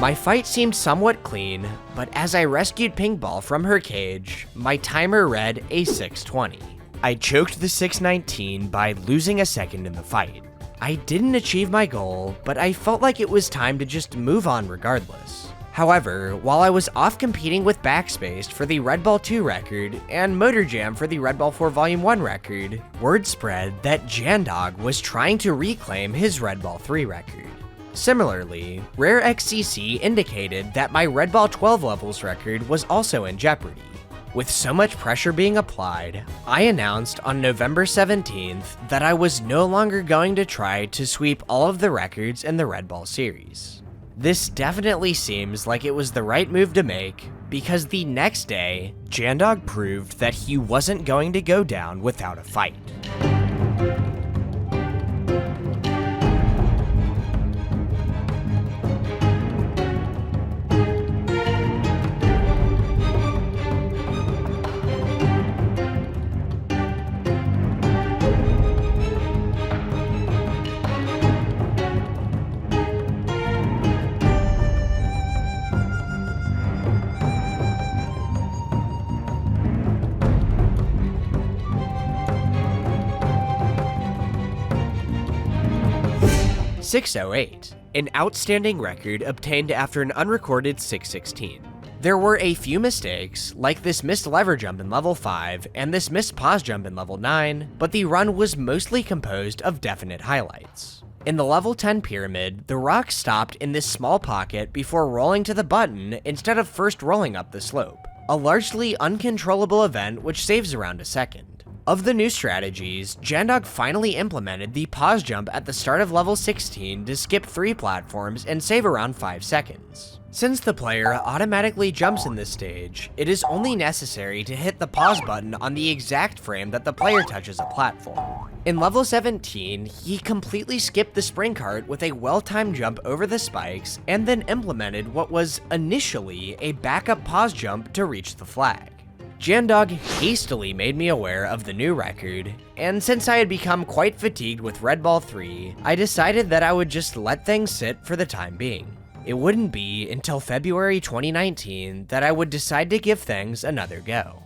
My fight seemed somewhat clean, but as I rescued Pink Ball from her cage, my timer read a 620. I choked the 619 by losing a second in the fight. I didn't achieve my goal, but I felt like it was time to just move on regardless. However, while I was off competing with Backspaced for the Red Ball 2 record and Motor Jam for the Red Ball 4 Volume 1 record, word spread that Jandog was trying to reclaim his Red Ball 3 record. Similarly, Rare XCC indicated that my Red Ball 12 levels record was also in jeopardy. With so much pressure being applied, I announced on November 17th that I was no longer going to try to sweep all of the records in the Red Ball series. This definitely seems like it was the right move to make, because the next day, Jandog proved that he wasn't going to go down without a fight. .608, an outstanding record obtained after an unrecorded 616. There were a few mistakes, like this missed lever jump in level 5 and this missed pause jump in level 9, but the run was mostly composed of definite highlights. In the level 10 pyramid, the rock stopped in this small pocket before rolling to the button instead of first rolling up the slope, a largely uncontrollable event which saves around a second. Of the new strategies, Jandog finally implemented the pause jump at the start of level 16 to skip 3 platforms and save around 5 seconds. Since the player automatically jumps in this stage, it is only necessary to hit the pause button on the exact frame that the player touches a platform. In level 17, he completely skipped the spring cart with a well-timed jump over the spikes and then implemented what was initially a backup pause jump to reach the flag. Jandog hastily made me aware of the new record, and since I had become quite fatigued with Red Ball 3, I decided that I would just let things sit for the time being. It wouldn't be until February 2019 that I would decide to give things another go.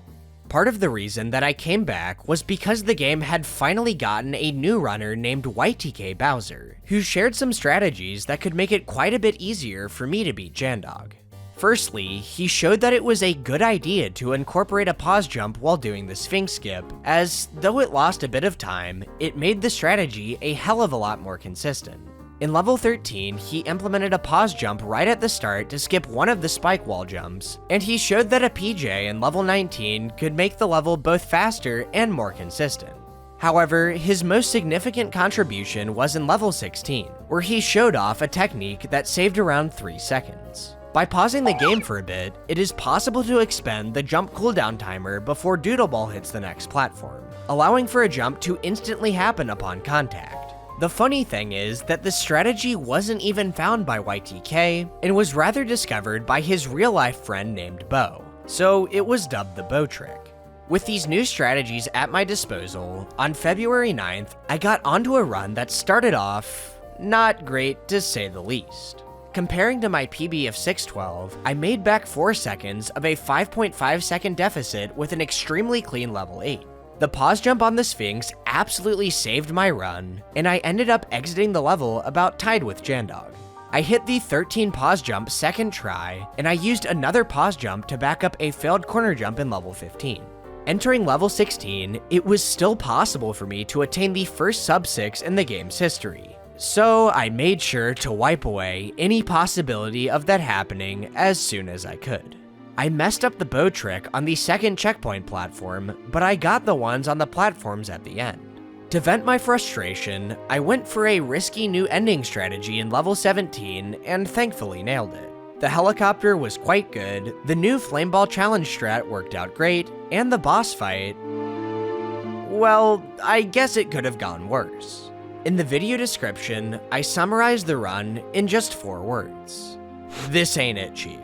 Part of the reason that I came back was because the game had finally gotten a new runner named YTK Bowser, who shared some strategies that could make it quite a bit easier for me to beat Jandog. Firstly, he showed that it was a good idea to incorporate a pause jump while doing the Sphinx skip, as though it lost a bit of time, it made the strategy a hell of a lot more consistent. In level 13, he implemented a pause jump right at the start to skip one of the spike wall jumps, and he showed that a PJ in level 19 could make the level both faster and more consistent. However, his most significant contribution was in level 16, where he showed off a technique that saved around 3 seconds. By pausing the game for a bit, it is possible to expend the jump cooldown timer before Doodleball hits the next platform, allowing for a jump to instantly happen upon contact. The funny thing is that this strategy wasn't even found by YTK, and was rather discovered by his real-life friend named Bo, so it was dubbed the Bo trick. With these new strategies at my disposal, on February 9th, I got onto a run that started off not great to say the least. Comparing to my PB of 612, I made back 4 seconds of a 5.5 second deficit with an extremely clean level 8. The pause jump on the Sphinx absolutely saved my run, and I ended up exiting the level about tied with Jandog. I hit the 13 pause jump second try, and I used another pause jump to back up a failed corner jump in level 15. Entering level 16, it was still possible for me to attain the first sub 6 in the game's history. So I made sure to wipe away any possibility of that happening as soon as I could. I messed up the bow trick on the second checkpoint platform, but I got the ones on the platforms at the end. To vent my frustration, I went for a risky new ending strategy in level 17 and thankfully nailed it. The helicopter was quite good, the new Flameball challenge strat worked out great, and the boss fight, well, I guess it could have gone worse. In the video description, I summarized the run in just 4 words. This ain't it, Chief.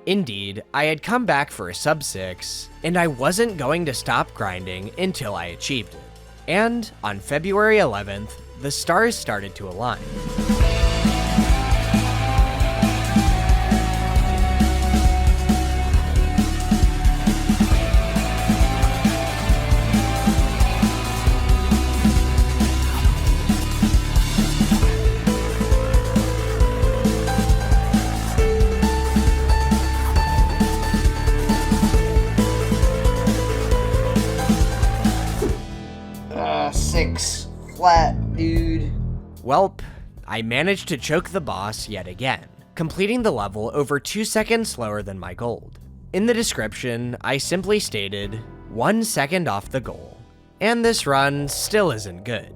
Indeed, I had come back for a sub 6, and I wasn't going to stop grinding until I achieved it. And on February 11th, the stars started to align. Flat, dude. Welp, I managed to choke the boss yet again, completing the level over 2 seconds slower than my gold. In the description, I simply stated, 1 second off the goal. And this run still isn't good.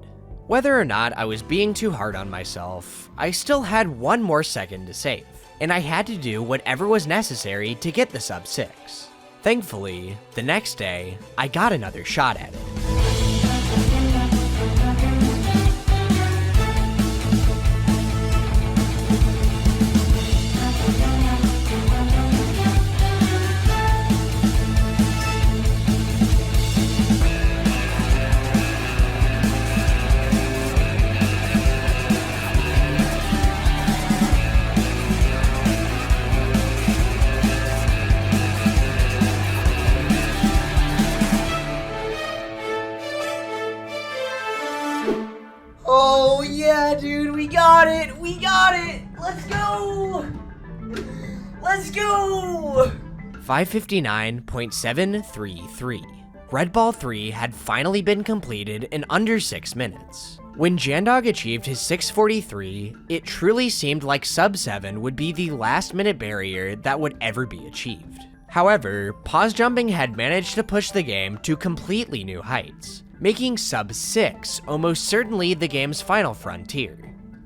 Whether or not I was being too hard on myself, I still had one more second to save, and I had to do whatever was necessary to get the sub 6. Thankfully, the next day, I got another shot at it. Oh yeah, dude, we got it! We got it! Let's go! Let's go! 559.733. Red Ball 3 had finally been completed in under 6 minutes. When Jandog achieved his 643, it truly seemed like sub 7 would be the last minute barrier that would ever be achieved. However, pause jumping had managed to push the game to completely new heights, making sub 6 almost certainly the game's final frontier.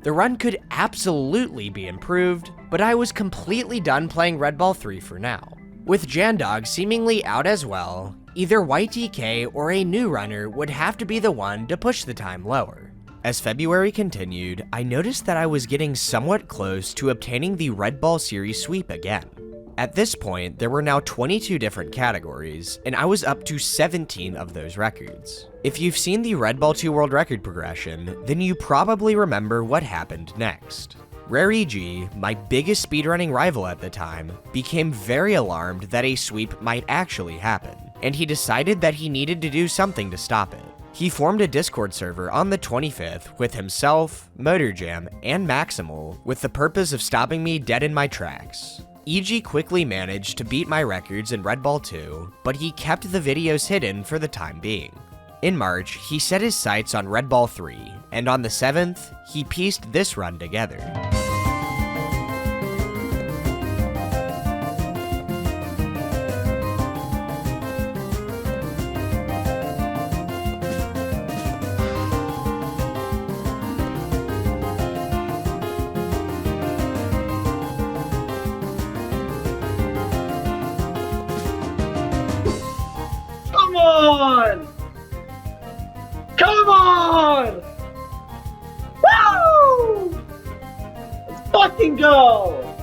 The run could absolutely be improved, but I was completely done playing Red Ball 3 for now. With Jandog seemingly out as well, either YTK or a new runner would have to be the one to push the time lower. As February continued, I noticed that I was getting somewhat close to obtaining the Red Ball series sweep again. At this point, there were now 22 different categories, and I was up to 17 of those records. If you've seen the Red Ball 2 world record progression, then you probably remember what happened next. Rare EG, my biggest speedrunning rival at the time, became very alarmed that a sweep might actually happen, and he decided that he needed to do something to stop it. He formed a Discord server on the 25th with himself, MotorJam, and Maximal with the purpose of stopping me dead in my tracks. EG quickly managed to beat my records in Red Ball 2, but he kept the videos hidden for the time being. In March, he set his sights on Red Ball 3, and on the 7th, he pieced this run together. Come on! Come on! Woo! Let's fucking go!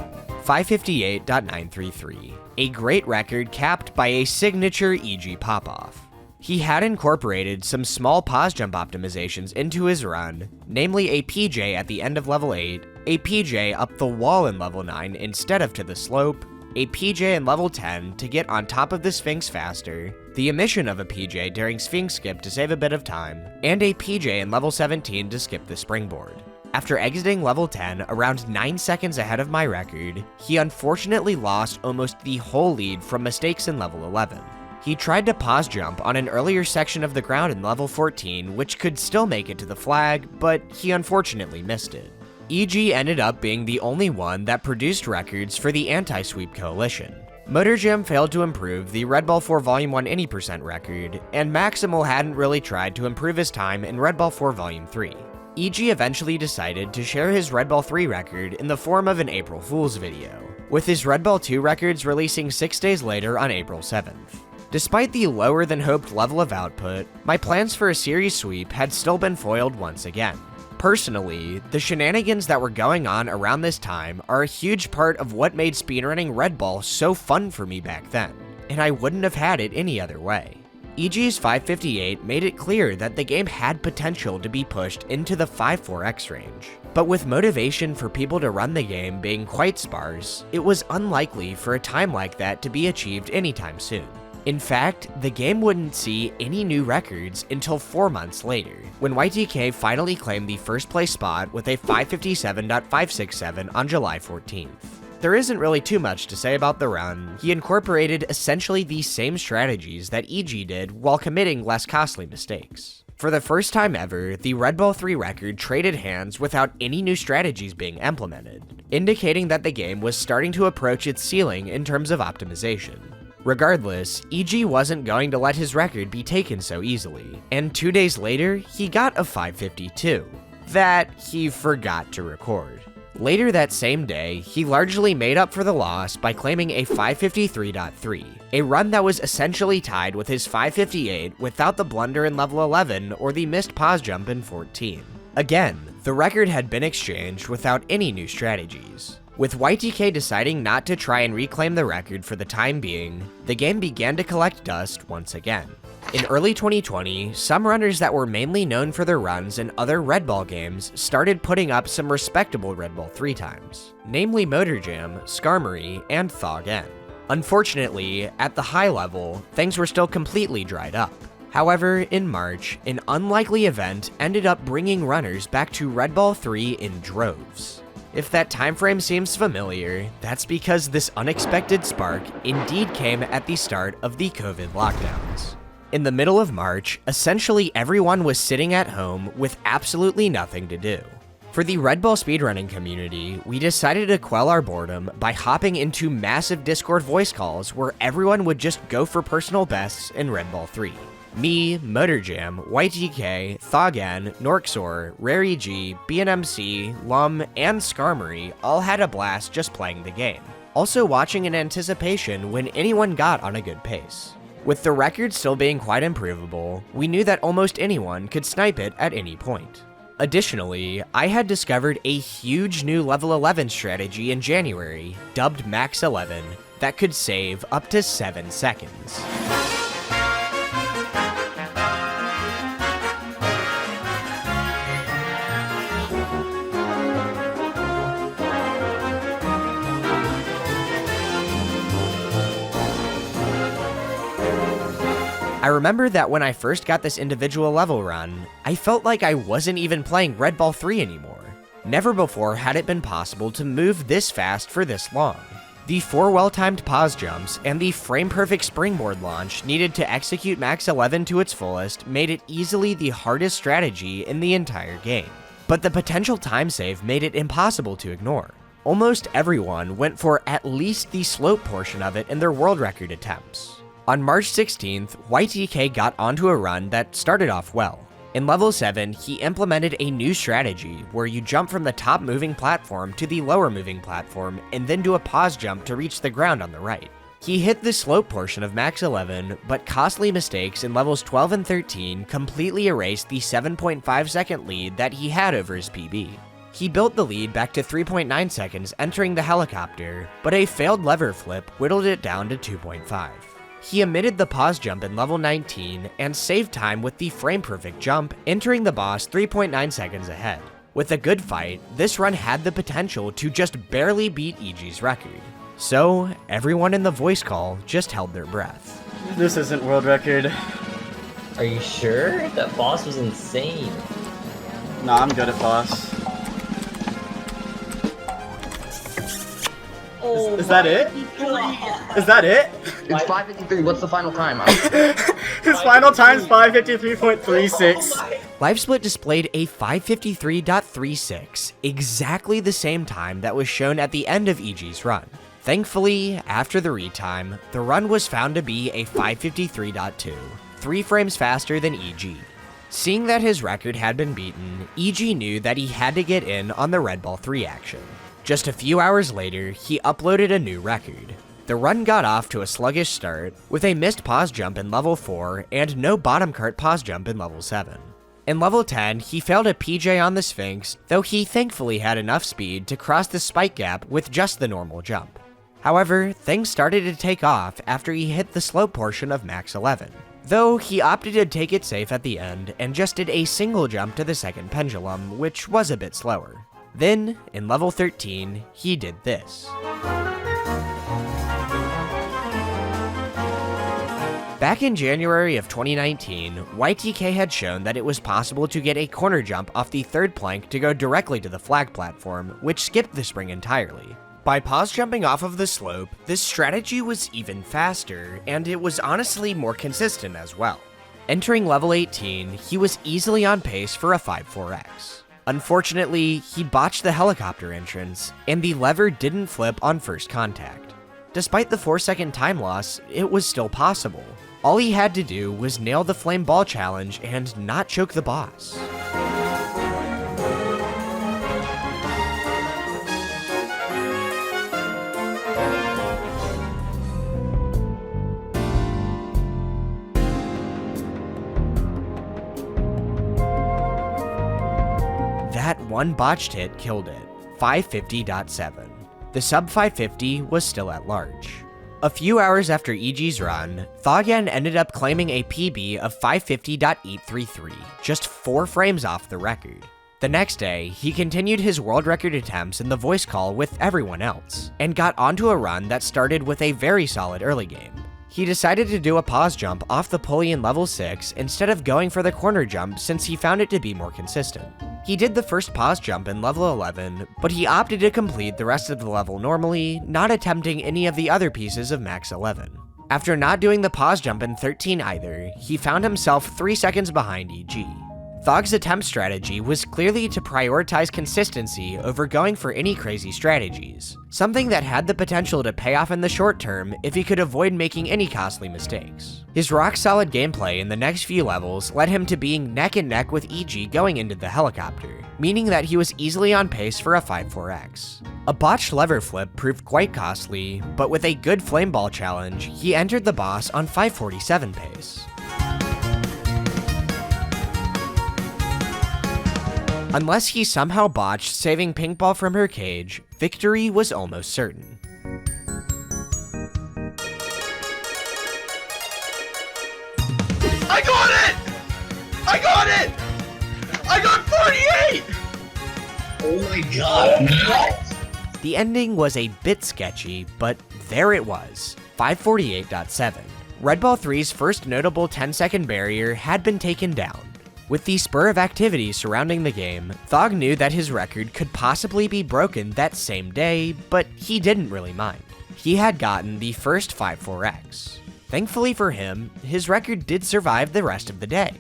558.933, a great record capped by a signature EG pop-off. He had incorporated some small pause jump optimizations into his run, namely a PJ at the end of level 8, a PJ up the wall in level 9 instead of to the slope, a PJ in level 10 to get on top of the Sphinx faster, the emission of a PJ during Sphinx skip to save a bit of time, and a PJ in level 17 to skip the springboard. After exiting level 10 around 9 seconds ahead of my record, he unfortunately lost almost the whole lead from mistakes in level 11. He tried to pause jump on an earlier section of the ground in level 14 which could still make it to the flag, but he unfortunately missed it. EG ended up being the only one that produced records for the Anti-Sweep Coalition. MotorJam failed to improve the Red Ball 4 Volume 1 any percent record, and Maximal hadn't really tried to improve his time in Red Ball 4 Volume 3. EG eventually decided to share his Red Ball 3 record in the form of an April Fool's video, with his Red Ball 2 records releasing 6 days later on April 7th. Despite the lower than hoped level of output, my plans for a series sweep had still been foiled once again. Personally, the shenanigans that were going on around this time are a huge part of what made speedrunning Red Ball so fun for me back then, and I wouldn't have had it any other way. EG's 558 made it clear that the game had potential to be pushed into the 5-4x range, but with motivation for people to run the game being quite sparse, it was unlikely for a time like that to be achieved anytime soon. In fact, the game wouldn't see any new records until 4 months later, when YTK finally claimed the first place spot with a 557.567 on July 14th. There isn't really too much to say about the run. He incorporated essentially the same strategies that EG did while committing less costly mistakes. For the first time ever, the Red Ball 3 record traded hands without any new strategies being implemented, indicating that the game was starting to approach its ceiling in terms of optimization. Regardless, EG wasn't going to let his record be taken so easily, and 2 days later, he got a 552 that he forgot to record. Later that same day, he largely made up for the loss by claiming a 553.3, a run that was essentially tied with his 558 without the blunder in level 11 or the missed pause jump in 14. Again, the record had been exchanged without any new strategies. With YTK deciding not to try and reclaim the record for the time being, the game began to collect dust once again. In early 2020, some runners that were mainly known for their runs in other Red Ball games started putting up some respectable Red Ball 3 times, namely Motorjam, Skarmory, and ThawGen. Unfortunately, at the high level, things were still completely dried up. However, in March, an unlikely event ended up bringing runners back to Red Ball 3 in droves. If that time frame seems familiar, that's because this unexpected spark indeed came at the start of the COVID lockdowns. In the middle of March, essentially everyone was sitting at home with absolutely nothing to do. For the Red Ball speedrunning community, we decided to quell our boredom by hopping into massive Discord voice calls where everyone would just go for personal bests in Red Ball 3. Me, Motorjam, YTK, ThawGen, Norxor, RareEG, BNMC, Lum, and Skarmory all had a blast just playing the game, also watching in anticipation when anyone got on a good pace. With the record still being quite improvable, we knew that almost anyone could snipe it at any point. Additionally, I had discovered a huge new level 11 strategy in January, dubbed Max 11, that could save up to 7 seconds. I remember that when I first got this individual level run, I felt like I wasn't even playing Red Ball 3 anymore. Never before had it been possible to move this fast for this long. The 4 well-timed pause jumps and the frame-perfect springboard launch needed to execute Max 11 to its fullest made it easily the hardest strategy in the entire game. But the potential time save made it impossible to ignore. Almost everyone went for at least the slope portion of it in their world record attempts. On March 16th, YTK got onto a run that started off well. In level 7, he implemented a new strategy where you jump from the top moving platform to the lower moving platform and then do a pause jump to reach the ground on the right. He hit the slope portion of Max 11, but costly mistakes in levels 12 and 13 completely erased the 7.5 second lead that he had over his PB. He built the lead back to 3.9 seconds entering the helicopter, but a failed lever flip whittled it down to 2.5. He omitted the pause jump in level 19 and saved time with the frame-perfect jump, entering the boss 3.9 seconds ahead. With a good fight, this run had the potential to just barely beat EG's record. So, everyone in the voice call just held their breath. This isn't world record. Are you sure? That boss was insane. Nah, I'm good at boss. Is that it? Is that it? It's 5:53. What's the final time? His final time's 5:53.36. LiveSplit displayed a 5:53.36, exactly the same time that was shown at the end of EG's run. Thankfully, after the retime, the run was found to be a 5:53.2, 3 frames faster than EG. Seeing that his record had been beaten, EG knew that he had to get in on the Red Ball 3 action. Just a few hours later, he uploaded a new record. The run got off to a sluggish start, with a missed pause jump in level 4 and no bottom cart pause jump in level 7. In level 10, he failed a PJ on the Sphinx, though he thankfully had enough speed to cross the spike gap with just the normal jump. However, things started to take off after he hit the slope portion of Max 11, though he opted to take it safe at the end and just did a single jump to the second pendulum, which was a bit slower. Then, in level 13, he did this. Back in January of 2019, YTK had shown that it was possible to get a corner jump off the third plank to go directly to the flag platform, which skipped the spring entirely. By pause jumping off of the slope, this strategy was even faster, and it was honestly more consistent as well. Entering level 18, he was easily on pace for a 5-4x. Unfortunately, he botched the helicopter entrance, and the lever didn't flip on first contact. Despite the 4-second time loss, it was still possible. All he had to do was nail the flame ball challenge and not choke the boss. That one botched hit killed it, 550.7. The sub 550 was still at large. A few hours after EG's run, Thogan ended up claiming a PB of 550.833, just 4 frames off the record. The next day, he continued his world record attempts in the voice call with everyone else, and got onto a run that started with a very solid early game. He decided to do a pause jump off the pulley in level 6 instead of going for the corner jump since he found it to be more consistent. He did the first pause jump in level 11, but he opted to complete the rest of the level normally, not attempting any of the other pieces of max 11. After not doing the pause jump in 13 either, he found himself 3 seconds behind EG. Thog's attempt strategy was clearly to prioritize consistency over going for any crazy strategies, something that had the potential to pay off in the short term if he could avoid making any costly mistakes. His rock-solid gameplay in the next few levels led him to being neck and neck with EG going into the helicopter, meaning that he was easily on pace for a 5-4x. A botched lever flip proved quite costly, but with a good flame ball challenge, he entered the boss on 547 pace. Unless he somehow botched saving Pink Ball from her cage, victory was almost certain. I got it! I got it! I got 48! Oh my god, what? The ending was a bit sketchy, but there it was, 548.7. Red Ball 3's first notable 10-second barrier had been taken down. With the spur of activity surrounding the game, Thog knew that his record could possibly be broken that same day, but he didn't really mind. He had gotten the first 5-4x. Thankfully for him, his record did survive the rest of the day.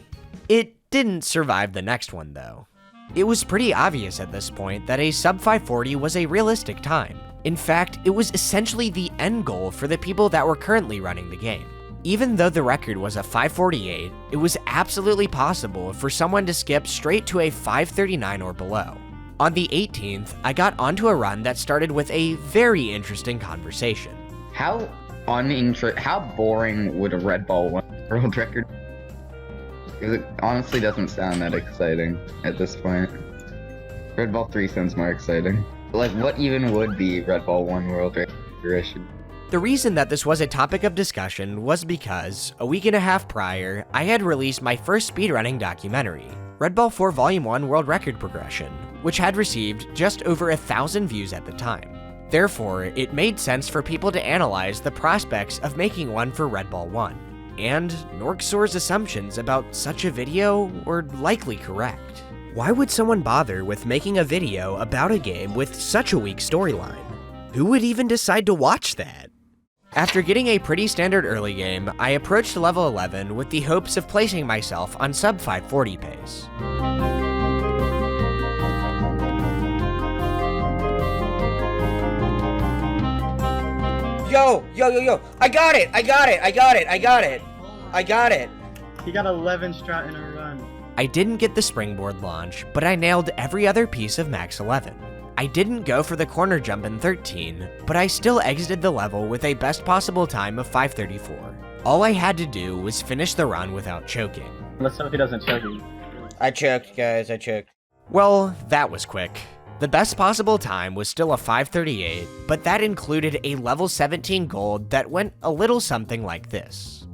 It didn't survive the next one though. It was pretty obvious at this point that a sub 540 was a realistic time. In fact, it was essentially the end goal for the people that were currently running the game. Even though the record was a 548, it was absolutely possible for someone to skip straight to a 539 or below. On the 18th, I got onto a run that started with a very interesting conversation. How boring would a Red Ball 1 world record? It honestly doesn't sound that exciting at this point. Red Ball 3 sounds more exciting. Like, what even would be Red Ball 1 world record? The reason that this was a topic of discussion was because, a week and a half prior, I had released my first speedrunning documentary, Red Ball 4 Volume 1 World Record Progression, which had received just over 1,000 views at the time. Therefore, it made sense for people to analyze the prospects of making one for Red Ball 1, and Norksor's assumptions about such a video were likely correct. Why would someone bother with making a video about a game with such a weak storyline? Who would even decide to watch that? After getting a pretty standard early game, I approached level 11 with the hopes of placing myself on sub 540 pace. Yo! I got it! I got it! He got 11 strat in a run. I didn't get the springboard launch, but I nailed every other piece of max 11. I didn't go for the corner jump in 13, but I still exited the level with a best possible time of 534. All I had to do was finish the run without choking. Let's hope he doesn't choke you. I choked, guys, I choked. Well, that was quick. The best possible time was still a 538, but that included a level 17 gold that went a little something like this.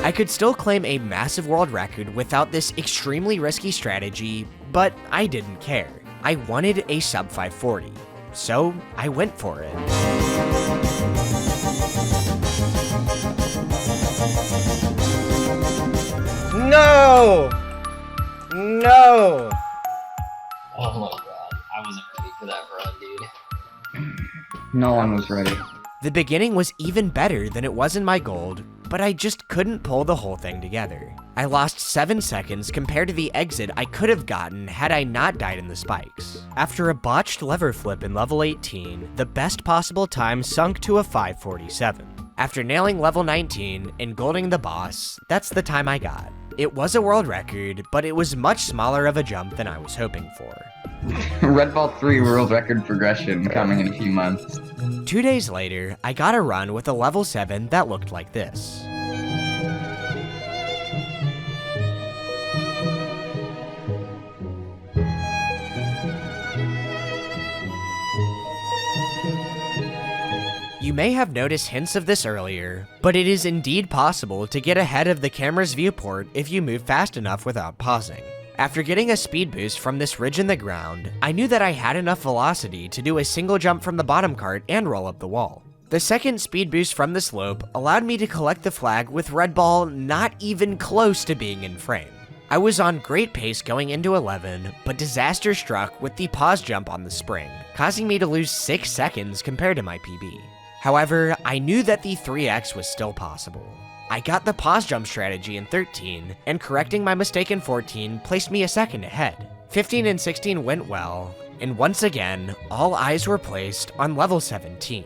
I could still claim a massive world record without this extremely risky strategy, but I didn't care. I wanted a sub 540, so I went for it. No! No! Oh my god, I wasn't ready for that run, dude. No one was ready. The beginning was even better than it was in my gold, but I just couldn't pull the whole thing together. I lost 7 seconds compared to the exit I could have gotten had I not died in the spikes. After a botched lever flip in level 18, the best possible time sunk to a 5:47. After nailing level 19 and golding the boss, that's the time I got. It was a world record, but it was much smaller of a jump than I was hoping for. Red Ball 3 world record progression coming in a few months. 2 days later, I got a run with a level 7 that looked like this. You may have noticed hints of this earlier, but it is indeed possible to get ahead of the camera's viewport if you move fast enough without pausing. After getting a speed boost from this ridge in the ground, I knew that I had enough velocity to do a single jump from the bottom cart and roll up the wall. The second speed boost from the slope allowed me to collect the flag with Red Ball not even close to being in frame. I was on great pace going into 11, but disaster struck with the pause jump on the spring, causing me to lose 6 seconds compared to my PB. However, I knew that the 3x was still possible. I got the pause jump strategy in 13, and correcting my mistake in 14 placed me a second ahead. 15 and 16 went well, and once again, all eyes were placed on level 17.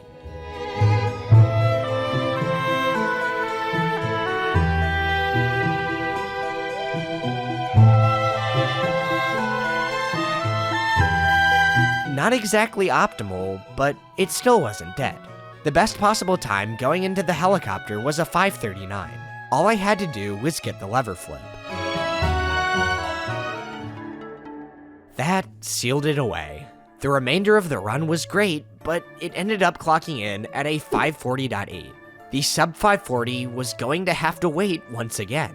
Not exactly optimal, but it still wasn't dead. The best possible time going into the helicopter was a 5:39. All I had to do was get the lever flip. That sealed it away. The remainder of the run was great, but it ended up clocking in at a 5:40.8. The sub 5:40 was going to have to wait once again.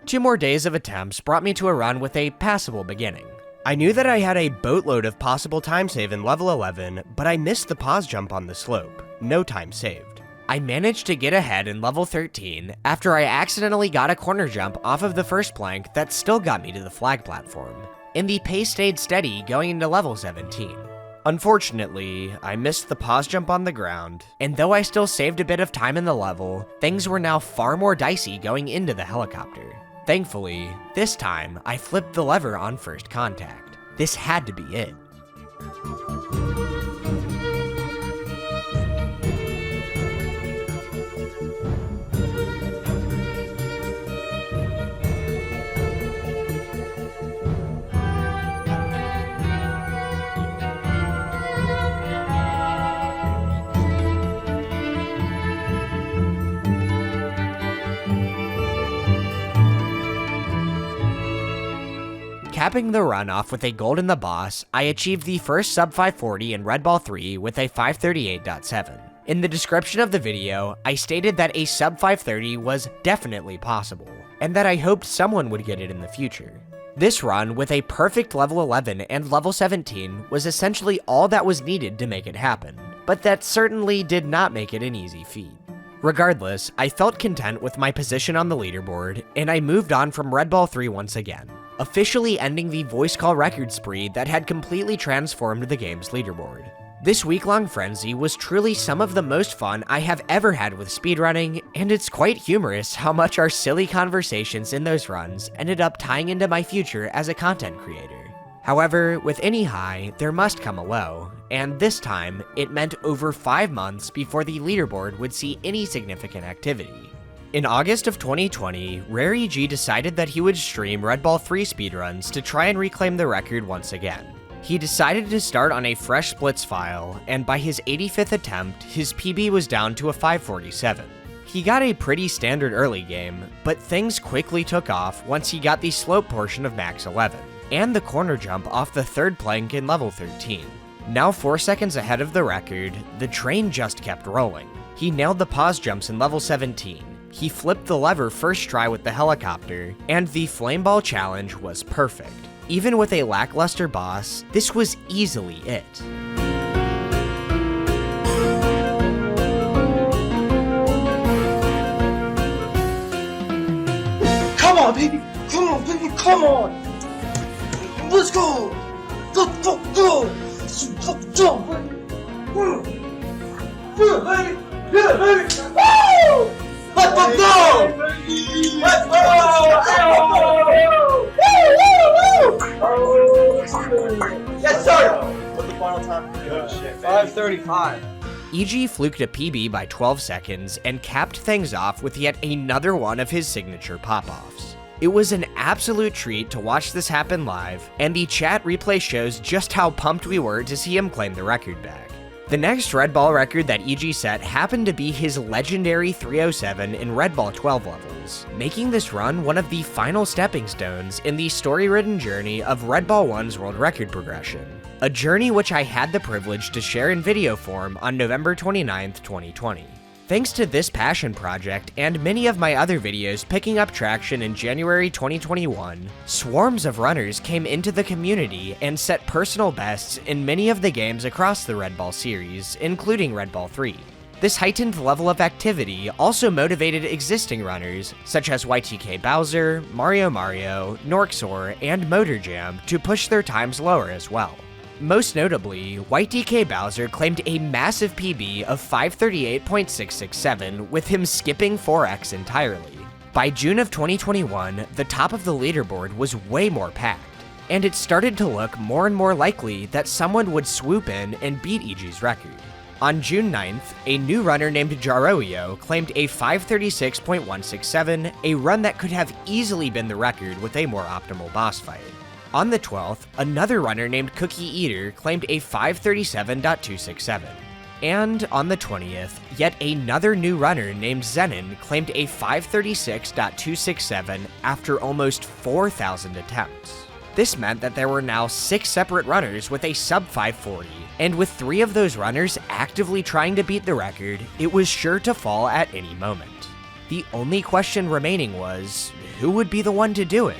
2 more days of attempts brought me to a run with a passable beginning. I knew that I had a boatload of possible time save in level 11, but I missed the pause jump on the slope. No time saved. I managed to get ahead in level 13 after I accidentally got a corner jump off of the first plank that still got me to the flag platform, and the pace stayed steady going into level 17. Unfortunately, I missed the pause jump on the ground, and though I still saved a bit of time in the level, things were now far more dicey going into the helicopter. Thankfully, this time I flipped the lever on first contact. This had to be it. Capping the run off with a gold in the boss, I achieved the first sub 540 in Red Ball 3 with a 538.7. In the description of the video, I stated that a sub 530 was definitely possible, and that I hoped someone would get it in the future. This run with a perfect level 11 and level 17 was essentially all that was needed to make it happen, but that certainly did not make it an easy feat. Regardless, I felt content with my position on the leaderboard, and I moved on from Red Ball 3 once again, officially ending the voice call record spree that had completely transformed the game's leaderboard. This week-long frenzy was truly some of the most fun I have ever had with speedrunning, and it's quite humorous how much our silly conversations in those runs ended up tying into my future as a content creator. However, with any high, there must come a low, and this time, it meant over 5 months before the leaderboard would see any significant activity. In August of 2020, RareEG decided that he would stream Red Ball 3 speedruns to try and reclaim the record once again. He decided to start on a fresh splits file, and by his 85th attempt, his PB was down to a 547. He got a pretty standard early game, but things quickly took off once he got the slope portion of max 11, and the corner jump off the third plank in level 13. Now 4 seconds ahead of the record, the train just kept rolling. He nailed the pause jumps in level 17. He flipped the lever first try with the helicopter, and the flame ball challenge was perfect. Even with a lackluster boss, this was easily it. Come on, baby! Come on, baby! Come on! Let's go! Let's go! Let's jump, baby! Yeah, baby! Yeah, baby! Woo! Let's go! Let's go! Yes, sir! What's the final time? Oh, shit, 5:35. EG fluked a PB by 12 seconds and capped things off with yet another one of his signature pop-offs. It was an absolute treat to watch this happen live, and the chat replay shows just how pumped we were to see him claim the record back. The next Red Ball record that EG set happened to be his legendary 307 in Red Ball 12 levels, making this run one of the final stepping stones in the story-ridden journey of Red Ball 1's world record progression. A journey which I had the privilege to share in video form on November 29th, 2020. Thanks to this passion project and many of my other videos picking up traction in January 2021, swarms of runners came into the community and set personal bests in many of the games across the Red Ball series, including Red Ball 3. This heightened level of activity also motivated existing runners, such as YTK Bowser, Mario, Norxor, and Motorjam, to push their times lower as well. Most notably, YTK Bowser claimed a massive PB of 538.667 with him skipping 4x entirely. By June of 2021, the top of the leaderboard was way more packed, and it started to look more and more likely that someone would swoop in and beat EG's record. On June 9th, a new runner named Jaroio claimed a 536.167, a run that could have easily been the record with a more optimal boss fight. On the 12th, another runner named Cookie Eater claimed a 537.267. And on the 20th, yet another new runner named Zenon claimed a 536.267 after almost 4,000 attempts. This meant that there were now 6 separate runners with a sub 540, and with 3 of those runners actively trying to beat the record, it was sure to fall at any moment. The only question remaining was, who would be the one to do it?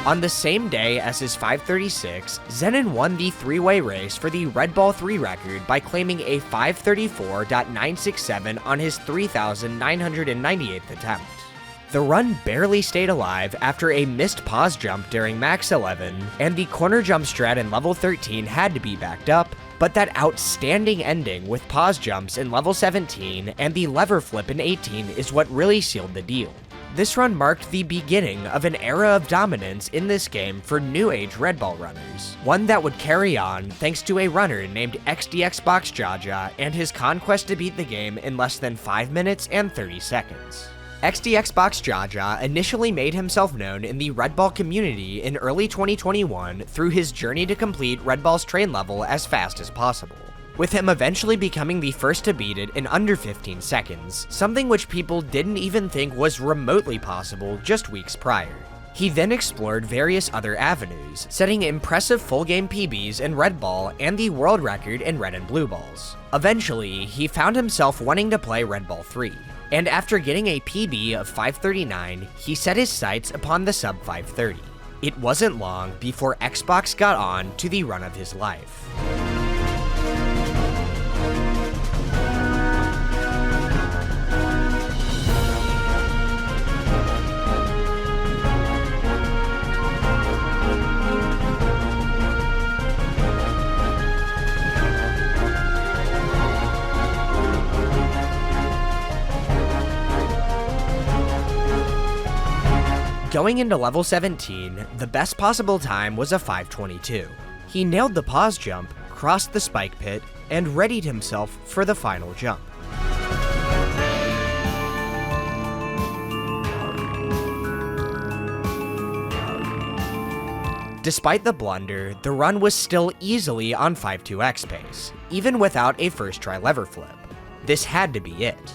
On the same day as his 536, Zenon won the 3-way race for the Red Ball 3 record by claiming a 534.967 on his 3,998th attempt. The run barely stayed alive after a missed pause jump during Max 11, and the corner jump strat in level 13 had to be backed up, but that outstanding ending with pause jumps in level 17 and the lever flip in 18 is what really sealed the deal. This run marked the beginning of an era of dominance in this game for new age Red Ball runners, one that would carry on thanks to a runner named XDXbox Jaja and his conquest to beat the game in less than 5 minutes and 30 seconds. XDXbox Jaja initially made himself known in the Red Ball community in early 2021 through his journey to complete Red Ball's train level as fast as possible, with him eventually becoming the first to beat it in under 15 seconds, something which people didn't even think was remotely possible just weeks prior. He then explored various other avenues, setting impressive full game PBs in Red Ball and the world record in Red and Blue Balls. Eventually, he found himself wanting to play Red Ball 3, and after getting a PB of 539, he set his sights upon the sub 530. It wasn't long before Xbox got on to the run of his life. Going into level 17, the best possible time was a 522. He nailed the pause jump, crossed the spike pit, and readied himself for the final jump. Despite the blunder, the run was still easily on 5.2x pace, even without a first try lever flip. This had to be it.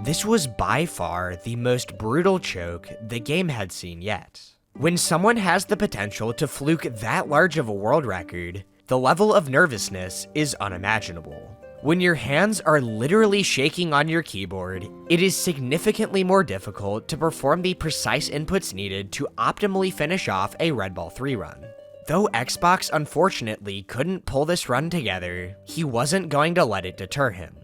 This was by far the most brutal choke the game had seen yet. When someone has the potential to fluke that large of a world record, the level of nervousness is unimaginable. When your hands are literally shaking on your keyboard, it is significantly more difficult to perform the precise inputs needed to optimally finish off a Red Ball 3 run. Though Xbox unfortunately couldn't pull this run together, he wasn't going to let it deter him.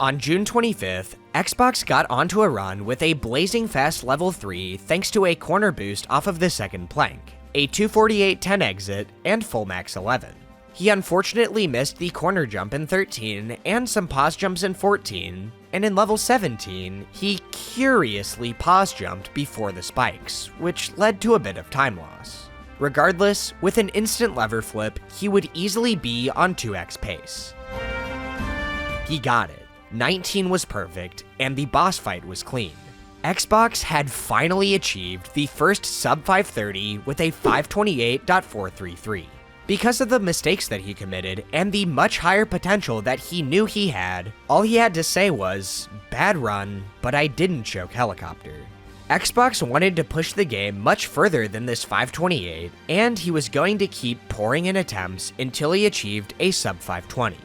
On June 25th, Xbox got onto a run with a blazing fast level 3 thanks to a corner boost off of the second plank, a 248-10 exit, and full max 11. He unfortunately missed the corner jump in 13 and some pause jumps in 14, and in level 17, he curiously pause jumped before the spikes, which led to a bit of time loss. Regardless, with an instant lever flip, he would easily be on 2x pace. He got it. 19 was perfect, and the boss fight was clean. Xbox had finally achieved the first sub 530 with a 528.433. Because of the mistakes that he committed and the much higher potential that he knew he had, all he had to say was, "Bad run, but I didn't choke helicopter." Xbox wanted to push the game much further than this 528, and he was going to keep pouring in attempts until he achieved a sub 520.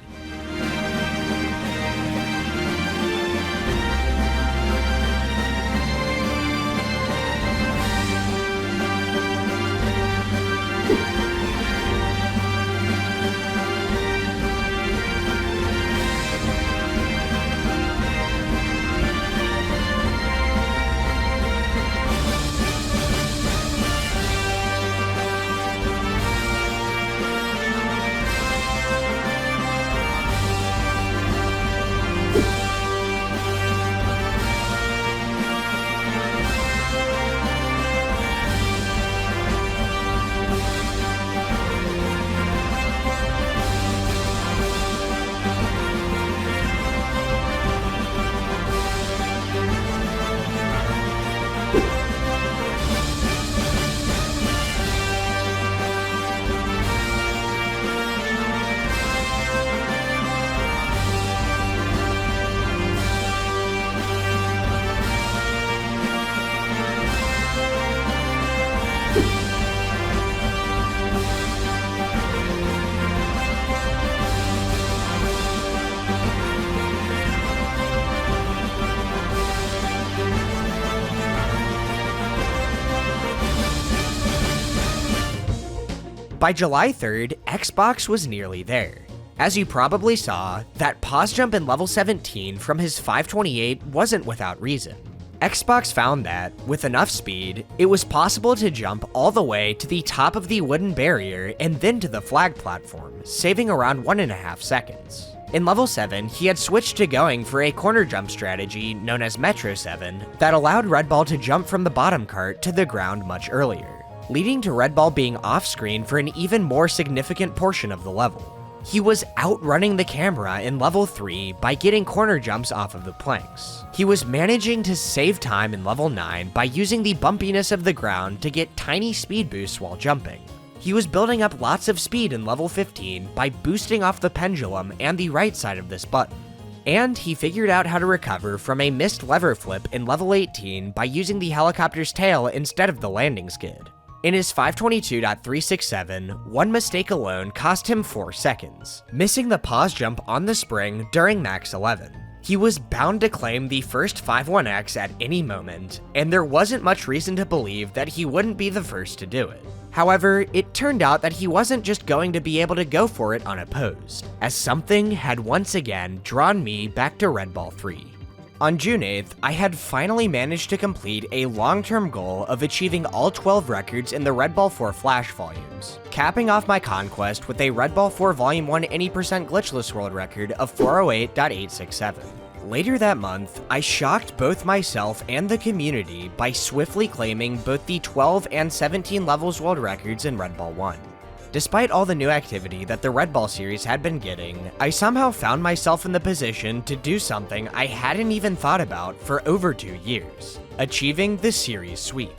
By July 3rd, Xbox was nearly there. As you probably saw, that pause jump in level 17 from his 528 wasn't without reason. Xbox found that, with enough speed, it was possible to jump all the way to the top of the wooden barrier and then to the flag platform, saving around 1.5 seconds. In level 7, he had switched to going for a corner jump strategy known as Metro 7 that allowed Red Ball to jump from the bottom cart to the ground much earlier, leading to Red Ball being off-screen for an even more significant portion of the level. He was outrunning the camera in level 3 by getting corner jumps off of the planks. He was managing to save time in level 9 by using the bumpiness of the ground to get tiny speed boosts while jumping. He was building up lots of speed in level 15 by boosting off the pendulum and the right side of this button. And he figured out how to recover from a missed lever flip in level 18 by using the helicopter's tail instead of the landing skid. In his 522.367, one mistake alone cost him 4 seconds, missing the pause jump on the spring during max 11. He was bound to claim the first 5-1X at any moment, and there wasn't much reason to believe that he wouldn't be the first to do it. However, it turned out that he wasn't just going to be able to go for it unopposed, as something had once again drawn me back to Red Ball 3. On June 8th, I had finally managed to complete a long-term goal of achieving all 12 records in the Red Ball 4 Flash volumes, capping off my conquest with a Red Ball 4 Volume 1 80% glitchless world record of 408.867. Later that month, I shocked both myself and the community by swiftly claiming both the 12 and 17 levels world records in Red Ball 1. Despite all the new activity that the Red Ball series had been getting, I somehow found myself in the position to do something I hadn't even thought about for over 2 years, achieving the series sweep.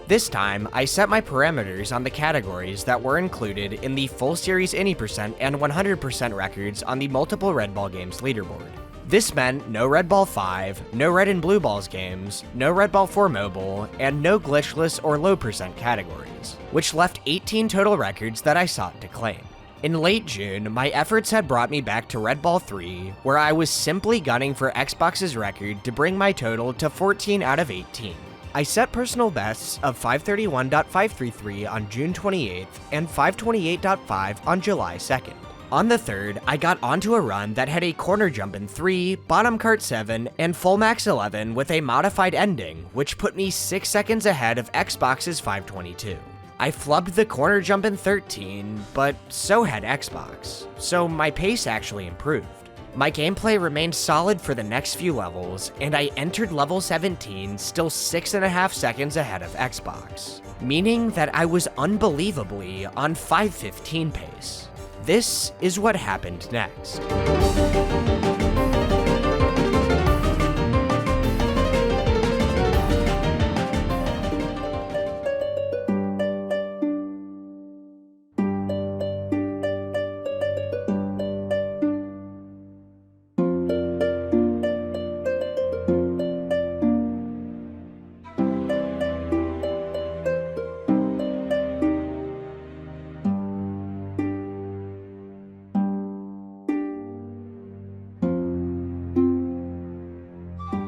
This time, I set my parameters on the categories that were included in the full series 80% and 100% records on the multiple Red Ball games leaderboard. This meant no Red Ball 5, no Red and Blue Balls games, no Red Ball 4 Mobile, and no glitchless or low percent categories, which left 18 total records that I sought to claim. In late June, my efforts had brought me back to Red Ball 3, where I was simply gunning for Xbox's record to bring my total to 14 out of 18. I set personal bests of 531.533 on June 28th and 528.5 on July 2nd. On the 3rd, I got onto a run that had a corner jump in 3, bottom cart 7, and full max 11 with a modified ending, which put me 6 seconds ahead of Xbox's 522. I flubbed the corner jump in 13, but so had Xbox, so my pace actually improved. My gameplay remained solid for the next few levels, and I entered level 17 still 6.5 seconds ahead of Xbox, meaning that I was unbelievably on 5:15 pace. This is what happened next.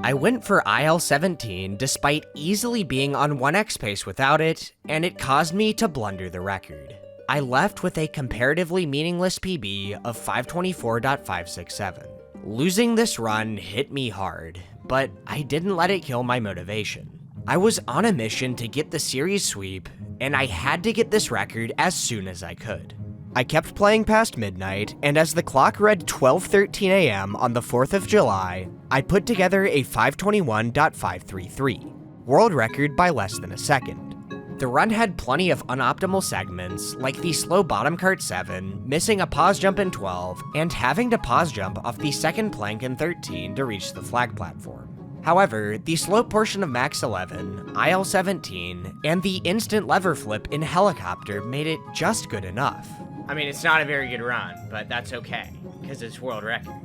I went for IL-17 despite easily being on 1x pace without it, and it caused me to blunder the record. I left with a comparatively meaningless PB of 524.567. Losing this run hit me hard, but I didn't let it kill my motivation. I was on a mission to get the series sweep, and I had to get this record as soon as I could. I kept playing past midnight, and as the clock read 12:13 a.m. on the 4th of July, I put together a 521.533, world record by less than a second. The run had plenty of unoptimal segments, like the slow bottom cart 7, missing a pause jump in 12, and having to pause jump off the second plank in 13 to reach the flag platform. However, the slow portion of max 11, IL-17, and the instant lever flip in helicopter made it just good enough. I mean, it's not a very good run, but that's okay, because it's world record.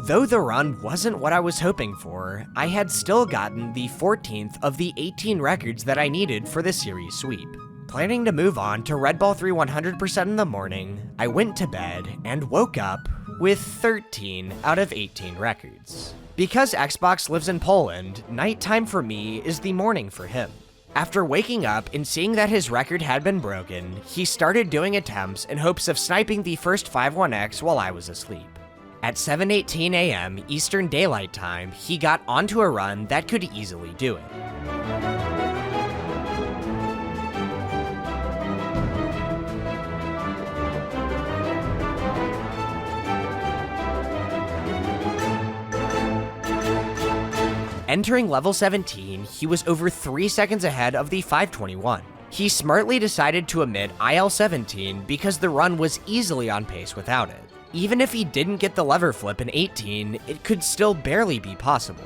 Though the run wasn't what I was hoping for, I had still gotten the 14th of the 18 records that I needed for the series sweep. Planning to move on to Red Ball 3 100% in the morning, I went to bed and woke up with 13 out of 18 records. Because Xbox lives in Poland, nighttime for me is the morning for him. After waking up and seeing that his record had been broken, he started doing attempts in hopes of sniping the first 5-1X while I was asleep. At 7:18 a.m. Eastern Daylight Time, he got onto a run that could easily do it. Entering level 17, he was over 3 seconds ahead of the 521. He smartly decided to omit IL-17 because the run was easily on pace without it. Even if he didn't get the lever flip in 18, it could still barely be possible.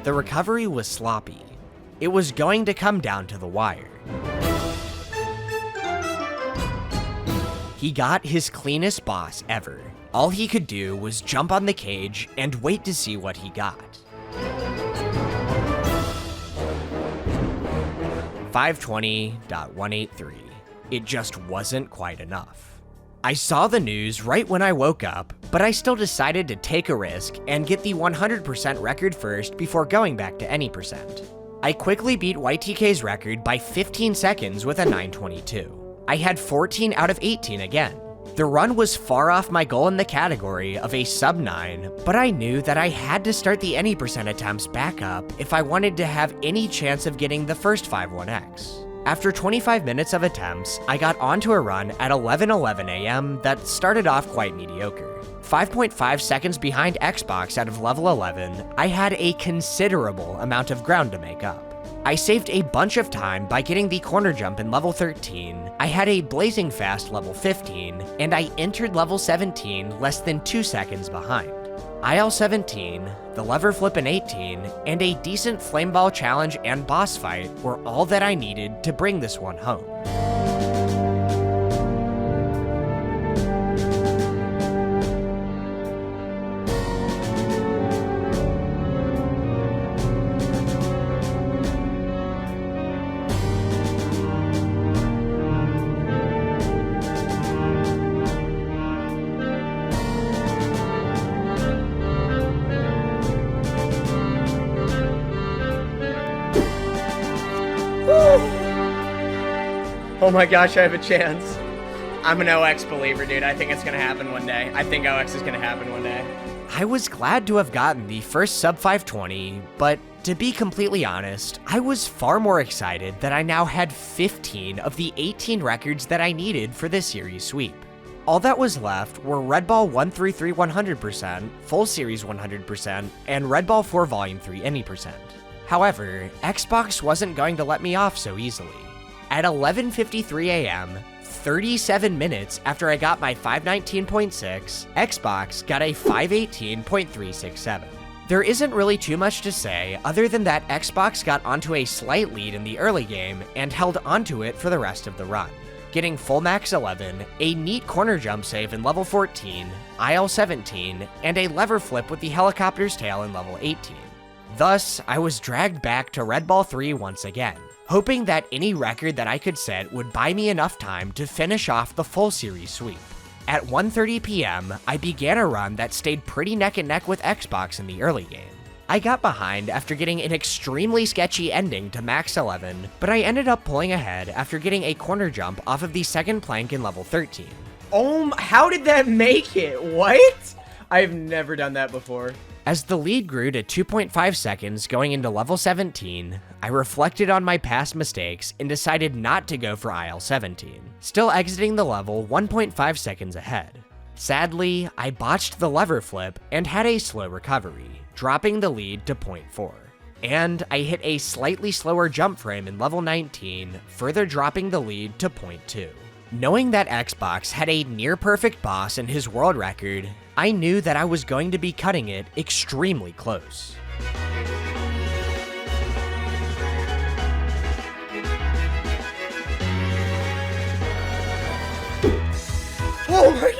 The recovery was sloppy. It was going to come down to the wire. He got his cleanest boss ever. All he could do was jump on the cage and wait to see what he got. 520.183. It just wasn't quite enough. I saw the news right when I woke up, but I still decided to take a risk and get the 100% record first before going back to any percent. I quickly beat YTK's record by 15 seconds with a 922. I had 14 out of 18 again. The run was far off my goal in the category of a sub 9, but I knew that I had to start the any percent attempts back up if I wanted to have any chance of getting the first 5-1X. After 25 minutes of attempts, I got onto a run at 11:11 a.m. that started off quite mediocre. 5.5 seconds behind Xbox out of level 11, I had a considerable amount of ground to make up. I saved a bunch of time by getting the corner jump in level 13, I had a blazing fast level 15, and I entered level 17 less than 2 seconds behind. IL-17, the lever flip in 18, and a decent flameball challenge and boss fight were all that I needed to bring this one home. Oh my gosh, I have a chance. I'm an OX believer, dude. I think it's gonna happen one day. I think OX is gonna happen one day. I was glad to have gotten the first sub 520, but to be completely honest, I was far more excited that I now had 15 of the 18 records that I needed for this series sweep. All that was left were Red Ball 133 100%, Full Series 100%, and Red Ball 4 Volume 3 any percent. However, Xbox wasn't going to let me off so easily. At 11:53 a.m., 37 minutes after I got my 519.6, Xbox got a 518.367. There isn't really too much to say other than that Xbox got onto a slight lead in the early game and held onto it for the rest of the run, getting full max 11, a neat corner jump save in level 14, IL 17, and a lever flip with the helicopter's tail in level 18. Thus, I was dragged back to Red Ball 3 once again, hoping that any record that I could set would buy me enough time to finish off the full series sweep. At 1:30 p.m., I began a run that stayed pretty neck and neck with Xbox in the early game. I got behind after getting an extremely sketchy ending to max 11, but I ended up pulling ahead after getting a corner jump off of the second plank in level 13. How did that make it? What? I've never done that before. As the lead grew to 2.5 seconds going into level 17, I reflected on my past mistakes and decided not to go for IL 17, still exiting the level 1.5 seconds ahead. Sadly, I botched the lever flip and had a slow recovery, dropping the lead to 0.4. And I hit a slightly slower jump frame in level 19, further dropping the lead to 0.2. Knowing that Xbox had a near-perfect boss in his world record, I knew that I was going to be cutting it extremely close. Oh my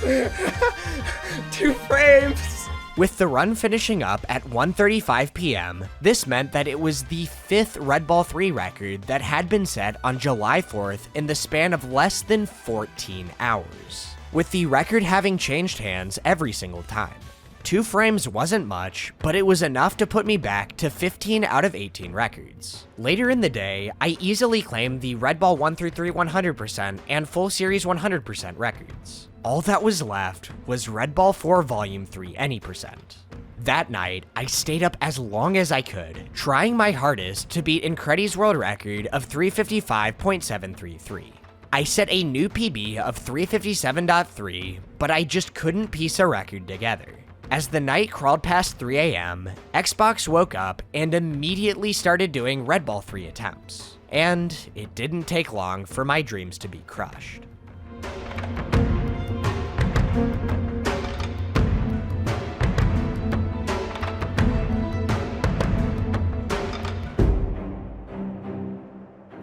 god! 2 frames! With the run finishing up at 1:35 p.m., this meant that it was the 5th Red Ball 3 record that had been set on July 4th in the span of less than 14 hours, with the record having changed hands every single time. 2 frames wasn't much, but it was enough to put me back to 15 out of 18 records. Later in the day, I easily claimed the Red Ball 133 100% and Full Series 100% records. All that was left was Red Ball 4 Volume 3 any percent. That night, I stayed up as long as I could, trying my hardest to beat Incredi's world record of 355.733. I set a new PB of 357.3, but I just couldn't piece a record together. As the night crawled past 3 a.m., Xbox woke up and immediately started doing Red Ball 3 attempts. And it didn't take long for my dreams to be crushed.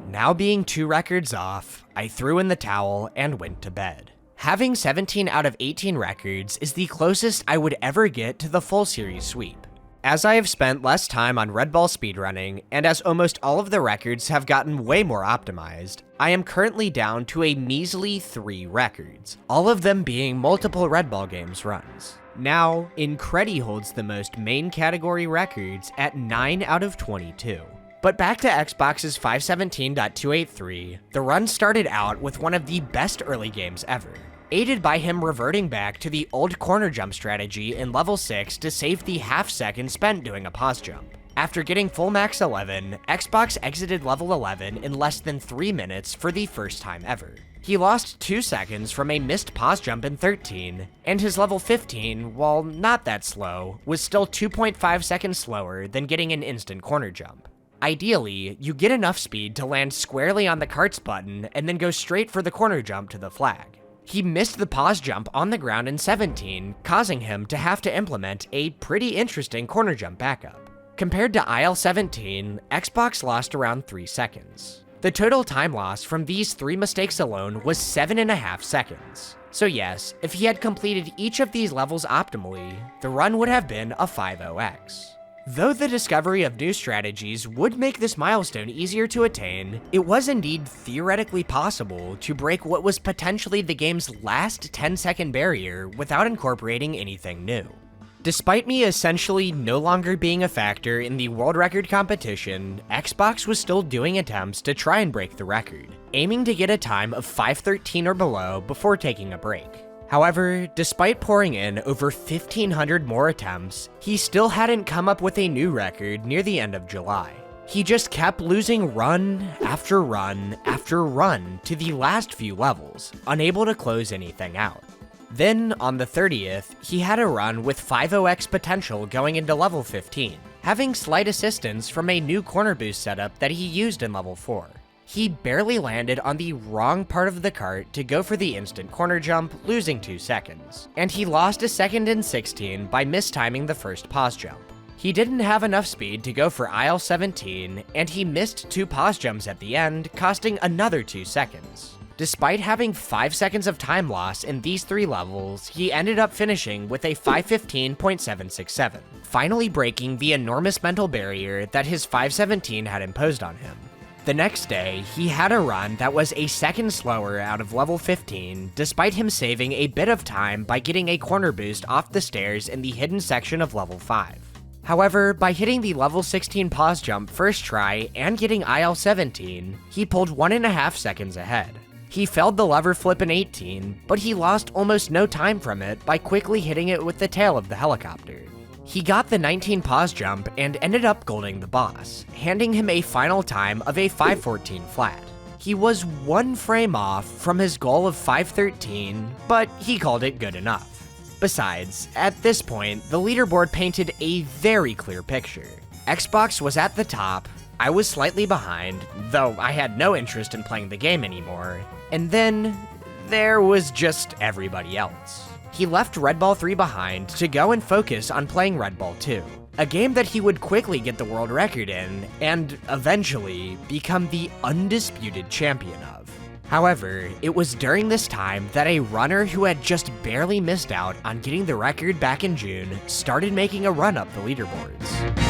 Now being 2 records off, I threw in the towel and went to bed. Having 17 out of 18 records is the closest I would ever get to the full series sweep. As I have spent less time on Red Ball speedrunning, and as almost all of the records have gotten way more optimized, I am currently down to a measly 3 records, all of them being multiple Red Ball games runs. Now, Incredi holds the most main category records at 9 out of 22. But back to Xbox's 517.283, the run started out with one of the best early games ever, aided by him reverting back to the old corner jump strategy in level 6 to save the half second spent doing a pause jump. After getting full max 11, Xbox exited level 11 in less than 3 minutes for the first time ever. He lost 2 seconds from a missed pause jump in 13, and his level 15, while not that slow, was still 2.5 seconds slower than getting an instant corner jump. Ideally, you get enough speed to land squarely on the carts button and then go straight for the corner jump to the flag. He missed the pause jump on the ground in 17, causing him to have to implement a pretty interesting corner jump backup. Compared to IL 17, Xbox lost around 3 seconds. The total time loss from these 3 mistakes alone was 7.5 seconds. So yes, if he had completed each of these levels optimally, the run would have been a 5.0x. Though the discovery of new strategies would make this milestone easier to attain, it was indeed theoretically possible to break what was potentially the game's last 10-second barrier without incorporating anything new. Despite me essentially no longer being a factor in the world record competition, Xbox was still doing attempts to try and break the record, aiming to get a time of 5:13 or below before taking a break. However, despite pouring in over 1,500 more attempts, he still hadn't come up with a new record near the end of July. He just kept losing run after run after run to the last few levels, unable to close anything out. Then, on the 30th, he had a run with 5.0x potential going into level 15, having slight assistance from a new corner boost setup that he used in level 4. He barely landed on the wrong part of the cart to go for the instant corner jump, losing 2 seconds, and he lost a second in 16 by mistiming the first pause jump. He didn't have enough speed to go for aisle 17, and he missed 2 pause jumps at the end, costing another 2 seconds. Despite having 5 seconds of time loss in these 3 levels, he ended up finishing with a 5:15.767, finally breaking the enormous mental barrier that his 5:17 had imposed on him. The next day, he had a run that was a second slower out of level 15, despite him saving a bit of time by getting a corner boost off the stairs in the hidden section of level 5. However, by hitting the level 16 pause jump first try and getting aisle 17, he pulled 1.5 seconds ahead. He failed the lever flip in 18, but he lost almost no time from it by quickly hitting it with the tail of the helicopter. He got the 19 pause jump and ended up golding the boss, handing him a final time of a 5:14 flat. He was 1 frame off from his goal of 5:13, but he called it good enough. Besides, at this point, the leaderboard painted a very clear picture. Xbox was at the top, I was slightly behind, though I had no interest in playing the game anymore, and then there was just everybody else. He left Red Ball 3 behind to go and focus on playing Red Ball 2, a game that he would quickly get the world record in, and eventually become the undisputed champion of. However, it was during this time that a runner who had just barely missed out on getting the record back in June started making a run up the leaderboards.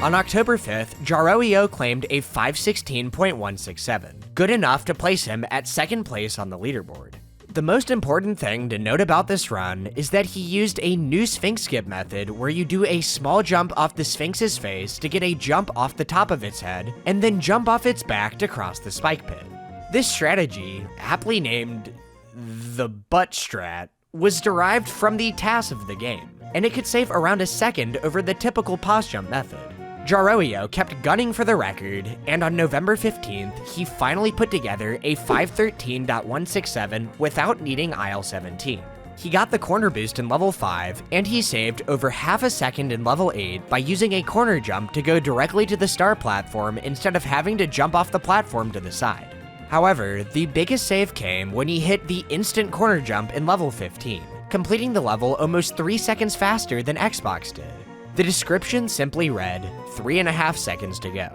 On October 5th, Jaroio claimed a 5:16.167, good enough to place him at second place on the leaderboard. The most important thing to note about this run is that he used a new Sphinx skip method where you do a small jump off the Sphinx's face to get a jump off the top of its head, and then jump off its back to cross the spike pit. This strategy, aptly named the butt strat, was derived from the TAS of the game, and it could save around a second over the typical pause jump method. Jaroio kept gunning for the record, and on November 15th, he finally put together a 5:13.167 without needing aisle 17. He got the corner boost in level 5, and he saved over half a second in level 8 by using a corner jump to go directly to the star platform instead of having to jump off the platform to the side. However, the biggest save came when he hit the instant corner jump in level 15, completing the level almost 3 seconds faster than Xbox did. The description simply read, 3.5 seconds to go.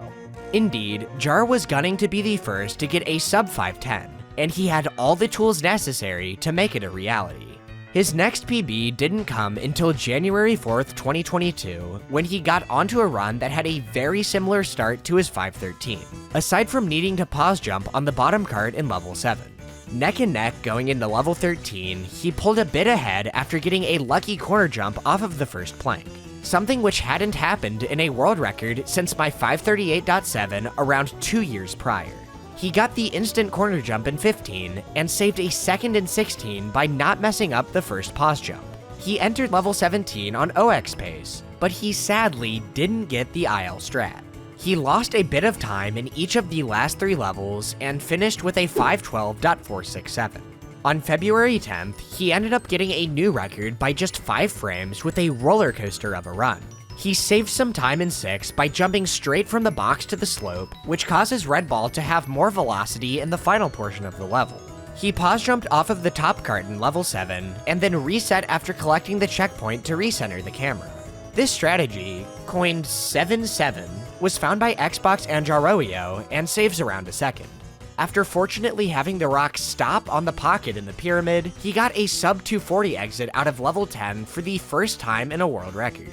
Indeed, Jar was gunning to be the first to get a sub 5:10, and he had all the tools necessary to make it a reality. His next PB didn't come until January 4th, 2022, when he got onto a run that had a very similar start to his 5:13, aside from needing to pause jump on the bottom cart in level 7. Neck and neck going into level 13, he pulled a bit ahead after getting a lucky corner jump off of the first plank, something which hadn't happened in a world record since my 538.7 around 2 years prior. He got the instant corner jump in 15 and saved a second in 16 by not messing up the first pause jump. He entered level 17 on OX pace, but he sadly didn't get the aisle strat. He lost a bit of time in each of the last 3 levels and finished with a 5:12.467. On February 10th, he ended up getting a new record by just 5 frames with a roller coaster of a run. He saved some time in 6 by jumping straight from the box to the slope, which causes Red Ball to have more velocity in the final portion of the level. He pause jumped off of the top cart in level 7, and then reset after collecting the checkpoint to recenter the camera. This strategy, coined 7-7, was found by Xbox and Jaroio and saves around a second. After fortunately having the rock stop on the pocket in the pyramid, he got a sub 240 exit out of level 10 for the first time in a world record.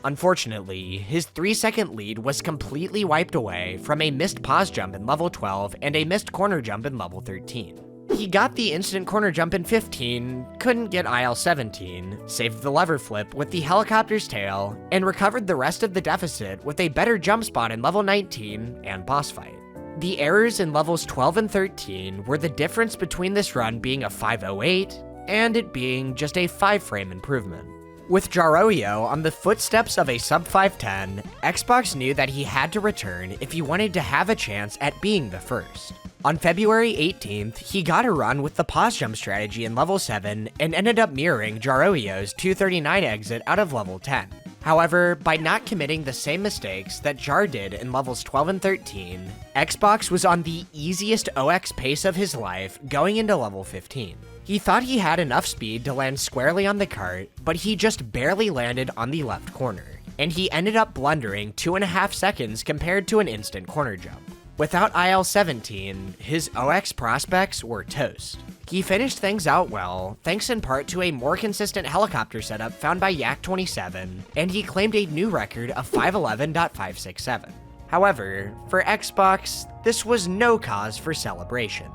Unfortunately, his 3-second lead was completely wiped away from a missed pause jump in level 12 and a missed corner jump in level 13. He got the instant corner jump in 15, couldn't get IL 17, saved the lever flip with the helicopter's tail, and recovered the rest of the deficit with a better jump spot in level 19 and boss fight. The errors in levels 12 and 13 were the difference between this run being a 508 and it being just a 5-frame improvement. With Jaroio on the footsteps of a sub 510, Xbox knew that he had to return if he wanted to have a chance at being the first. On February 18th, he got a run with the pause jump strategy in level 7 and ended up mirroring Jaroio's 239 exit out of level 10. However, by not committing the same mistakes that Jar did in levels 12 and 13, Xbox was on the easiest OX pace of his life going into level 15. He thought he had enough speed to land squarely on the cart, but he just barely landed on the left corner, and he ended up blundering 2.5 seconds compared to an instant corner jump. Without IL 17, his OX prospects were toast. He finished things out well, thanks in part to a more consistent helicopter setup found by Yak27, and he claimed a new record of 511.567. However, for Xbox, this was no cause for celebration.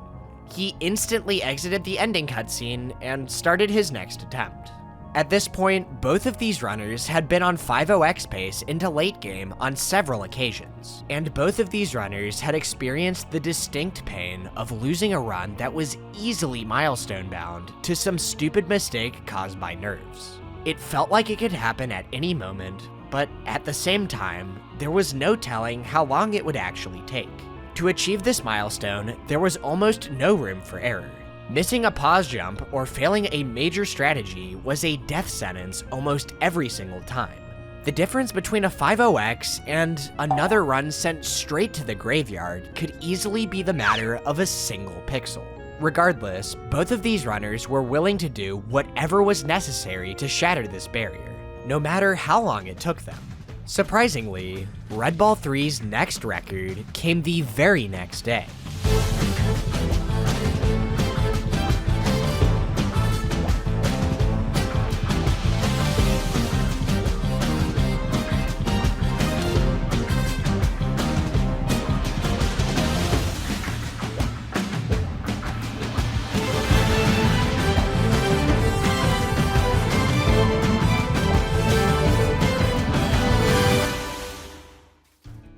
He instantly exited the ending cutscene and started his next attempt. At this point, both of these runners had been on 5.0x pace into late game on several occasions, and both of these runners had experienced the distinct pain of losing a run that was easily milestone bound to some stupid mistake caused by nerves. It felt like it could happen at any moment, but at the same time, there was no telling how long it would actually take. To achieve this milestone, there was almost no room for error. Missing a pause jump or failing a major strategy was a death sentence almost every single time. The difference between a 5.0x and another run sent straight to the graveyard could easily be the matter of a single pixel. Regardless, both of these runners were willing to do whatever was necessary to shatter this barrier, no matter how long it took them. Surprisingly, Red Ball 3's next record came the very next day.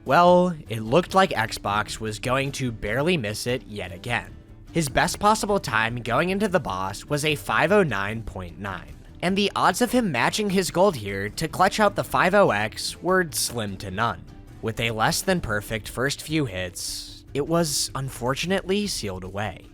Well, it looked like Xbox was going to barely miss it yet again. His best possible time going into the boss was a 509.9, and the odds of him matching his gold here to clutch out the 5.0x were slim to none. With a less than perfect first few hits, it was unfortunately sealed away.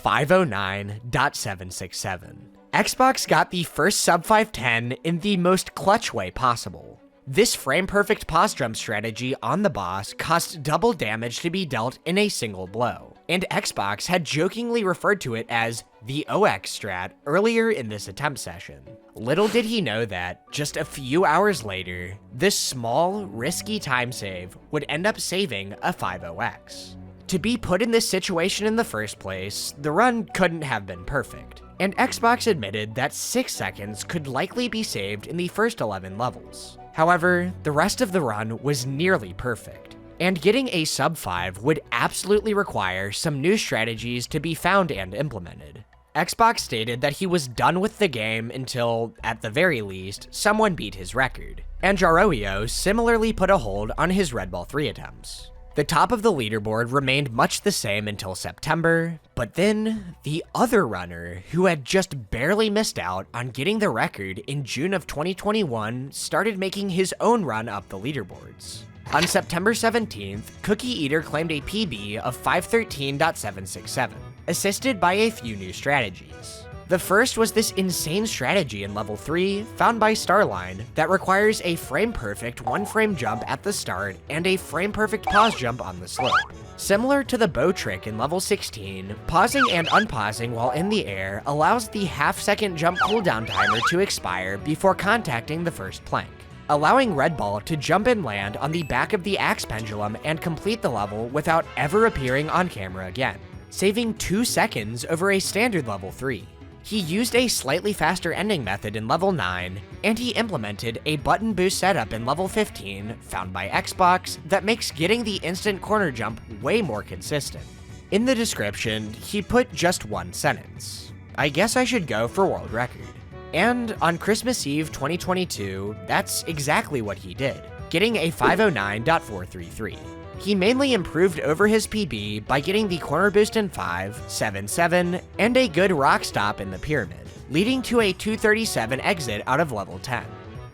.509.767. Xbox got the first sub 510 in the most clutch way possible. This frame-perfect pause jump strategy on the boss cost double damage to be dealt in a single blow, and Xbox had jokingly referred to it as the OX strat earlier in this attempt session. Little did he know that, just a few hours later, this small, risky time save would end up saving a 5.0x. To be put in this situation in the first place, the run couldn't have been perfect, and Xbox admitted that 6 seconds could likely be saved in the first 11 levels. However, the rest of the run was nearly perfect, and getting a sub 5 would absolutely require some new strategies to be found and implemented. Xbox stated that he was done with the game until, at the very least, someone beat his record, and Jaroio similarly put a hold on his Red Ball 3 attempts. The top of the leaderboard remained much the same until September, but then the other runner, who had just barely missed out on getting the record in June of 2021, started making his own run up the leaderboards. On September 17th, Cookie Eater claimed a PB of 513.767, assisted by a few new strategies. The first was this insane strategy in level 3, found by Starline, that requires a frame-perfect 1-frame jump at the start and a frame-perfect pause jump on the slope. Similar to the bow trick in level 16, pausing and unpausing while in the air allows the half-second jump cooldown timer to expire before contacting the first plank, allowing Red Ball to jump and land on the back of the axe pendulum and complete the level without ever appearing on camera again, saving 2 seconds over a standard level 3. He used a slightly faster ending method in level 9, and he implemented a button boost setup in level 15, found by Xbox, that makes getting the instant corner jump way more consistent. In the description, he put just one sentence: "I guess I should go for world record." And on Christmas Eve 2022, that's exactly what he did, getting a 509.433. He mainly improved over his PB by getting the corner boost in 5, 7, 7, and a good rock stop in the pyramid, leading to a 237 exit out of level 10.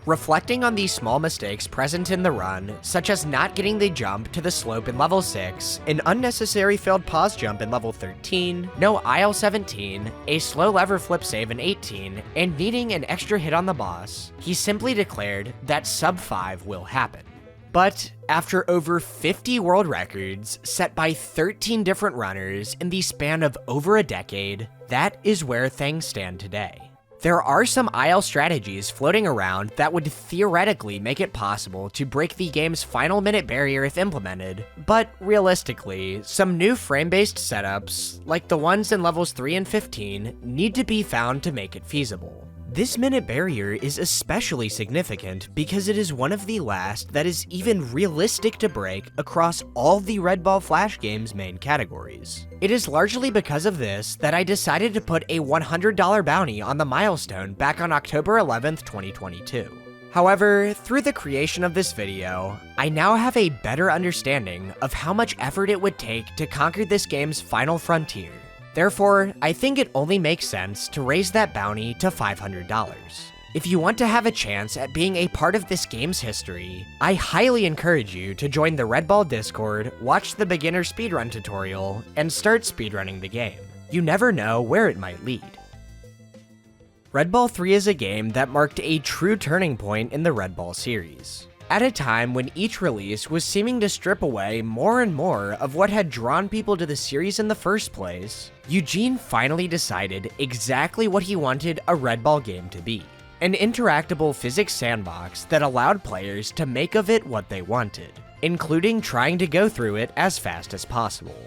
Reflecting on these small mistakes present in the run, such as not getting the jump to the slope in level 6, an unnecessary failed pause jump in level 13, no IL 17, a slow lever flip save in 18, and needing an extra hit on the boss, he simply declared that sub 5 will happen. But after over 50 world records set by 13 different runners in the span of over a decade, that is where things stand today. There are some IL strategies floating around that would theoretically make it possible to break the game's final minute barrier if implemented, but realistically, some new frame-based setups, like the ones in levels 3 and 15, need to be found to make it feasible. This minute barrier is especially significant because it is one of the last that is even realistic to break across all the Red Ball Flash games' main categories. It is largely because of this that I decided to put a $100 bounty on the milestone back on October 11th, 2022. However, through the creation of this video, I now have a better understanding of how much effort it would take to conquer this game's final frontier. Therefore, I think it only makes sense to raise that bounty to $500. If you want to have a chance at being a part of this game's history, I highly encourage you to join the Red Ball Discord, watch the beginner speedrun tutorial, and start speedrunning the game. You never know where it might lead. Red Ball 3 is a game that marked a true turning point in the Red Ball series. At a time when each release was seeming to strip away more and more of what had drawn people to the series in the first place, Eugene finally decided exactly what he wanted a Red Ball game to be: an interactable physics sandbox that allowed players to make of it what they wanted, including trying to go through it as fast as possible.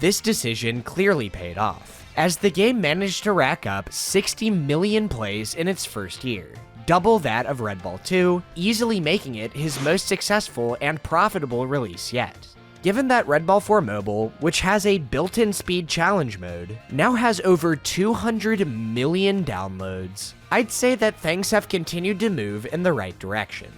This decision clearly paid off, as the game managed to rack up 60 million plays in its first year, double that of Red Ball 2, easily making it his most successful and profitable release yet. Given that Red Ball 4 Mobile, which has a built-in speed challenge mode, now has over 200 million downloads, I'd say that things have continued to move in the right direction.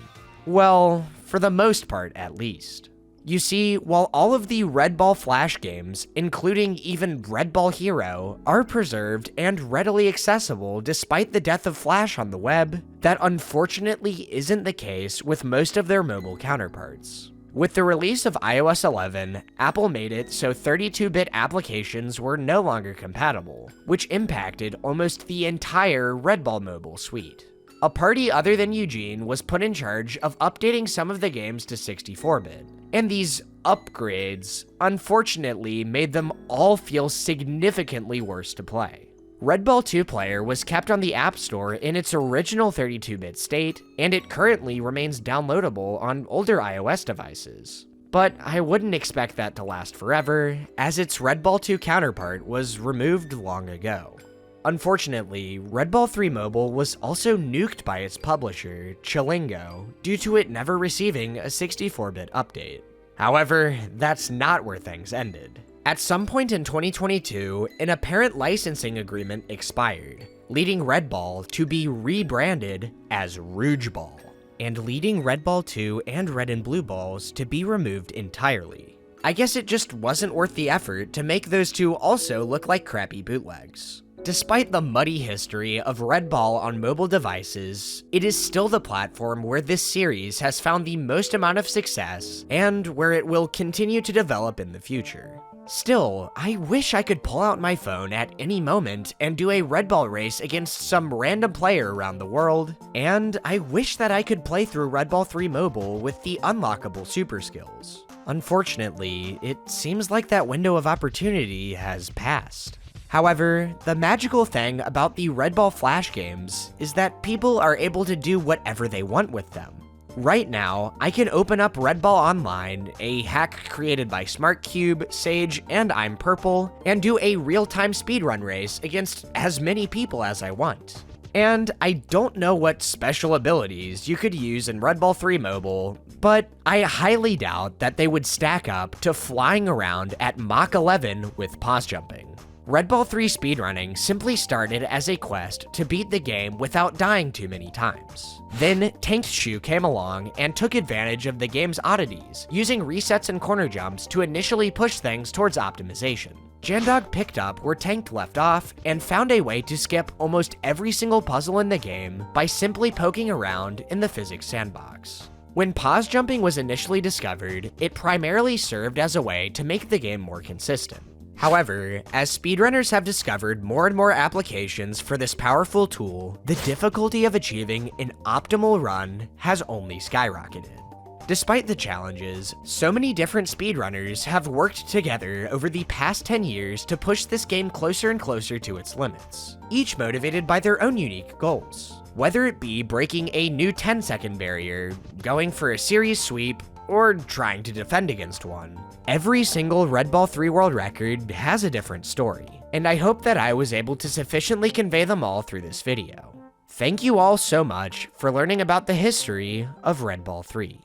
Well, for the most part at least. You see, while all of the Red Ball Flash games, including even Red Ball Hero, are preserved and readily accessible despite the death of Flash on the web, that unfortunately isn't the case with most of their mobile counterparts. With the release of iOS 11, Apple made it so 32-bit applications were no longer compatible, which impacted almost the entire Red Ball mobile suite. A party other than Eugene was put in charge of updating some of the games to 64-bit, and these upgrades unfortunately made them all feel significantly worse to play. Red Ball 2 Player was kept on the App Store in its original 32-bit state, and it currently remains downloadable on older iOS devices. But I wouldn't expect that to last forever, as its Red Ball 2 counterpart was removed long ago. Unfortunately, Red Ball 3 Mobile was also nuked by its publisher, Chillingo, due to it never receiving a 64-bit update. However, that's not where things ended. At some point in 2022, an apparent licensing agreement expired, leading Red Ball to be rebranded as Rouge Ball, and leading Red Ball 2 and Red and Blue Balls to be removed entirely. I guess it just wasn't worth the effort to make those two also look like crappy bootlegs. Despite the muddy history of Red Ball on mobile devices, it is still the platform where this series has found the most amount of success and where it will continue to develop in the future. Still, I wish I could pull out my phone at any moment and do a Red Ball race against some random player around the world, and I wish that I could play through Red Ball 3 Mobile with the unlockable super skills. Unfortunately, it seems like that window of opportunity has passed. However, the magical thing about the Red Ball Flash games is that people are able to do whatever they want with them. Right now, I can open up Red Ball Online, a hack created by SmartCube, Sage, and I'm Purple, and do a real-time speedrun race against as many people as I want. And I don't know what special abilities you could use in Red Ball 3 Mobile, but I highly doubt that they would stack up to flying around at Mach 11 with pause jumping. Red Ball 3 speedrunning simply started as a quest to beat the game without dying too many times. Then Tanked Shoe came along and took advantage of the game's oddities, using resets and corner jumps to initially push things towards optimization. Jandog picked up where Tanked left off and found a way to skip almost every single puzzle in the game by simply poking around in the physics sandbox. When pause jumping was initially discovered, it primarily served as a way to make the game more consistent. However, as speedrunners have discovered more and more applications for this powerful tool, the difficulty of achieving an optimal run has only skyrocketed. Despite the challenges, so many different speedrunners have worked together over the past 10 years to push this game closer and closer to its limits, each motivated by their own unique goals. Whether it be breaking a new 10-second barrier, going for a series sweep, or trying to defend against one. Every single Red Ball 3 world record has a different story, and I hope that I was able to sufficiently convey them all through this video. Thank you all so much for learning about the history of Red Ball 3.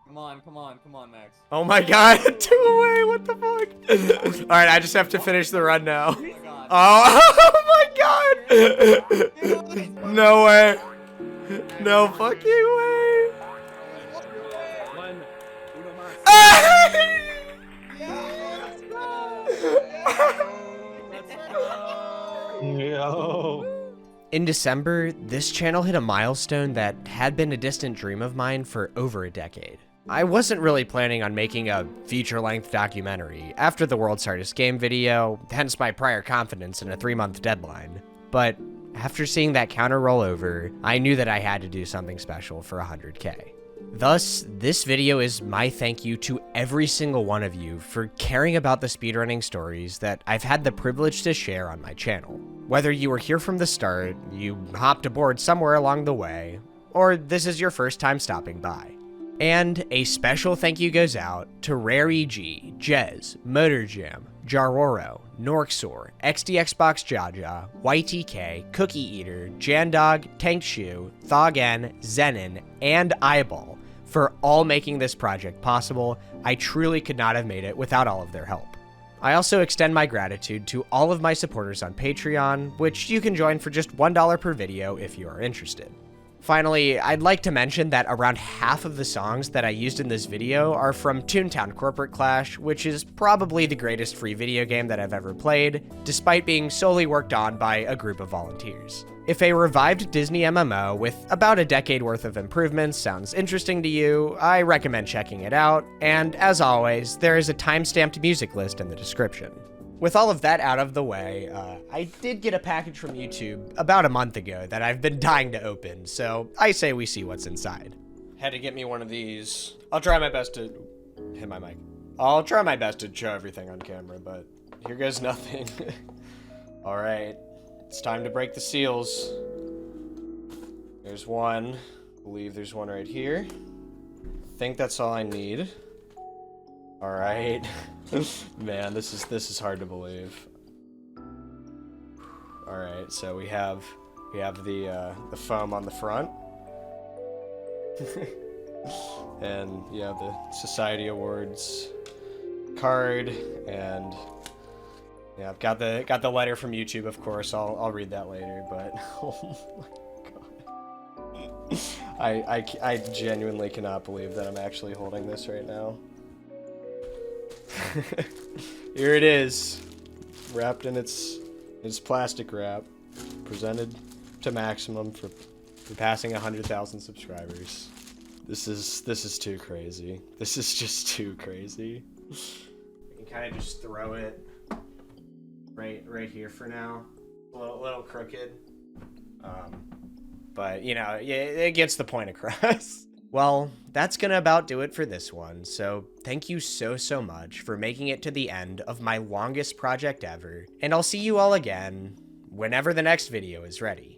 Come on, Max. Oh my god, 2 away, what the fuck? Alright, I just have to finish the run now. Oh my god. Oh my god! No way. No fucking way. In December, this channel hit a milestone that had been a distant dream of mine for over a decade. I wasn't really planning on making a feature-length documentary after the World's Hardest Game video, hence my prior confidence in a 3-month deadline. But after seeing that counter roll over, I knew that I had to do something special for 100K. Thus, this video is my thank you to every single one of you for caring about the speedrunning stories that I've had the privilege to share on my channel. Whether you were here from the start, you hopped aboard somewhere along the way, or this is your first time stopping by. And a special thank you goes out to Rare EG, Jez, Motorjam, Jaroro, Norxor, XDXbox Jaja, YTK, Cookie Eater, Jandog, Tankshoe, Thogan, Zenin, and Eyeball for all making this project possible. I truly could not have made it without all of their help. I also extend my gratitude to all of my supporters on Patreon, which you can join for just $1 per video if you are interested. Finally, I'd like to mention that around half of the songs that I used in this video are from Toontown Corporate Clash, which is probably the greatest free video game that I've ever played, despite being solely worked on by a group of volunteers. If a revived Disney MMO with about a decade worth of improvements sounds interesting to you, I recommend checking it out, and as always, there is a time-stamped music list in the description. With all of that out of the way, I did get a package from YouTube about a month ago that I've been dying to open, so I say we see what's inside. Had to get me one of these. I'll try my best to hit my mic. I'll try my best to show everything on camera, but here goes nothing. All right, it's time to break the seals. There's one. I believe there's one right here. I think that's all I need. All right. Man, this is hard to believe. All right, so we have the foam on the front, and yeah, the Society Awards card, and yeah, I've got the letter from YouTube. Of course, I'll read that later. But oh my god, I genuinely cannot believe that I'm actually holding this right now. Here it is, wrapped in its plastic wrap, presented to Maximum for passing 100,000 subscribers. This is too crazy. This is just too crazy. You can kind of just throw it right here for now. A little crooked. But, you know, it gets the point across. Well, that's gonna about do it for this one, so thank you so much for making it to the end of my longest project ever, and I'll see you all again whenever the next video is ready.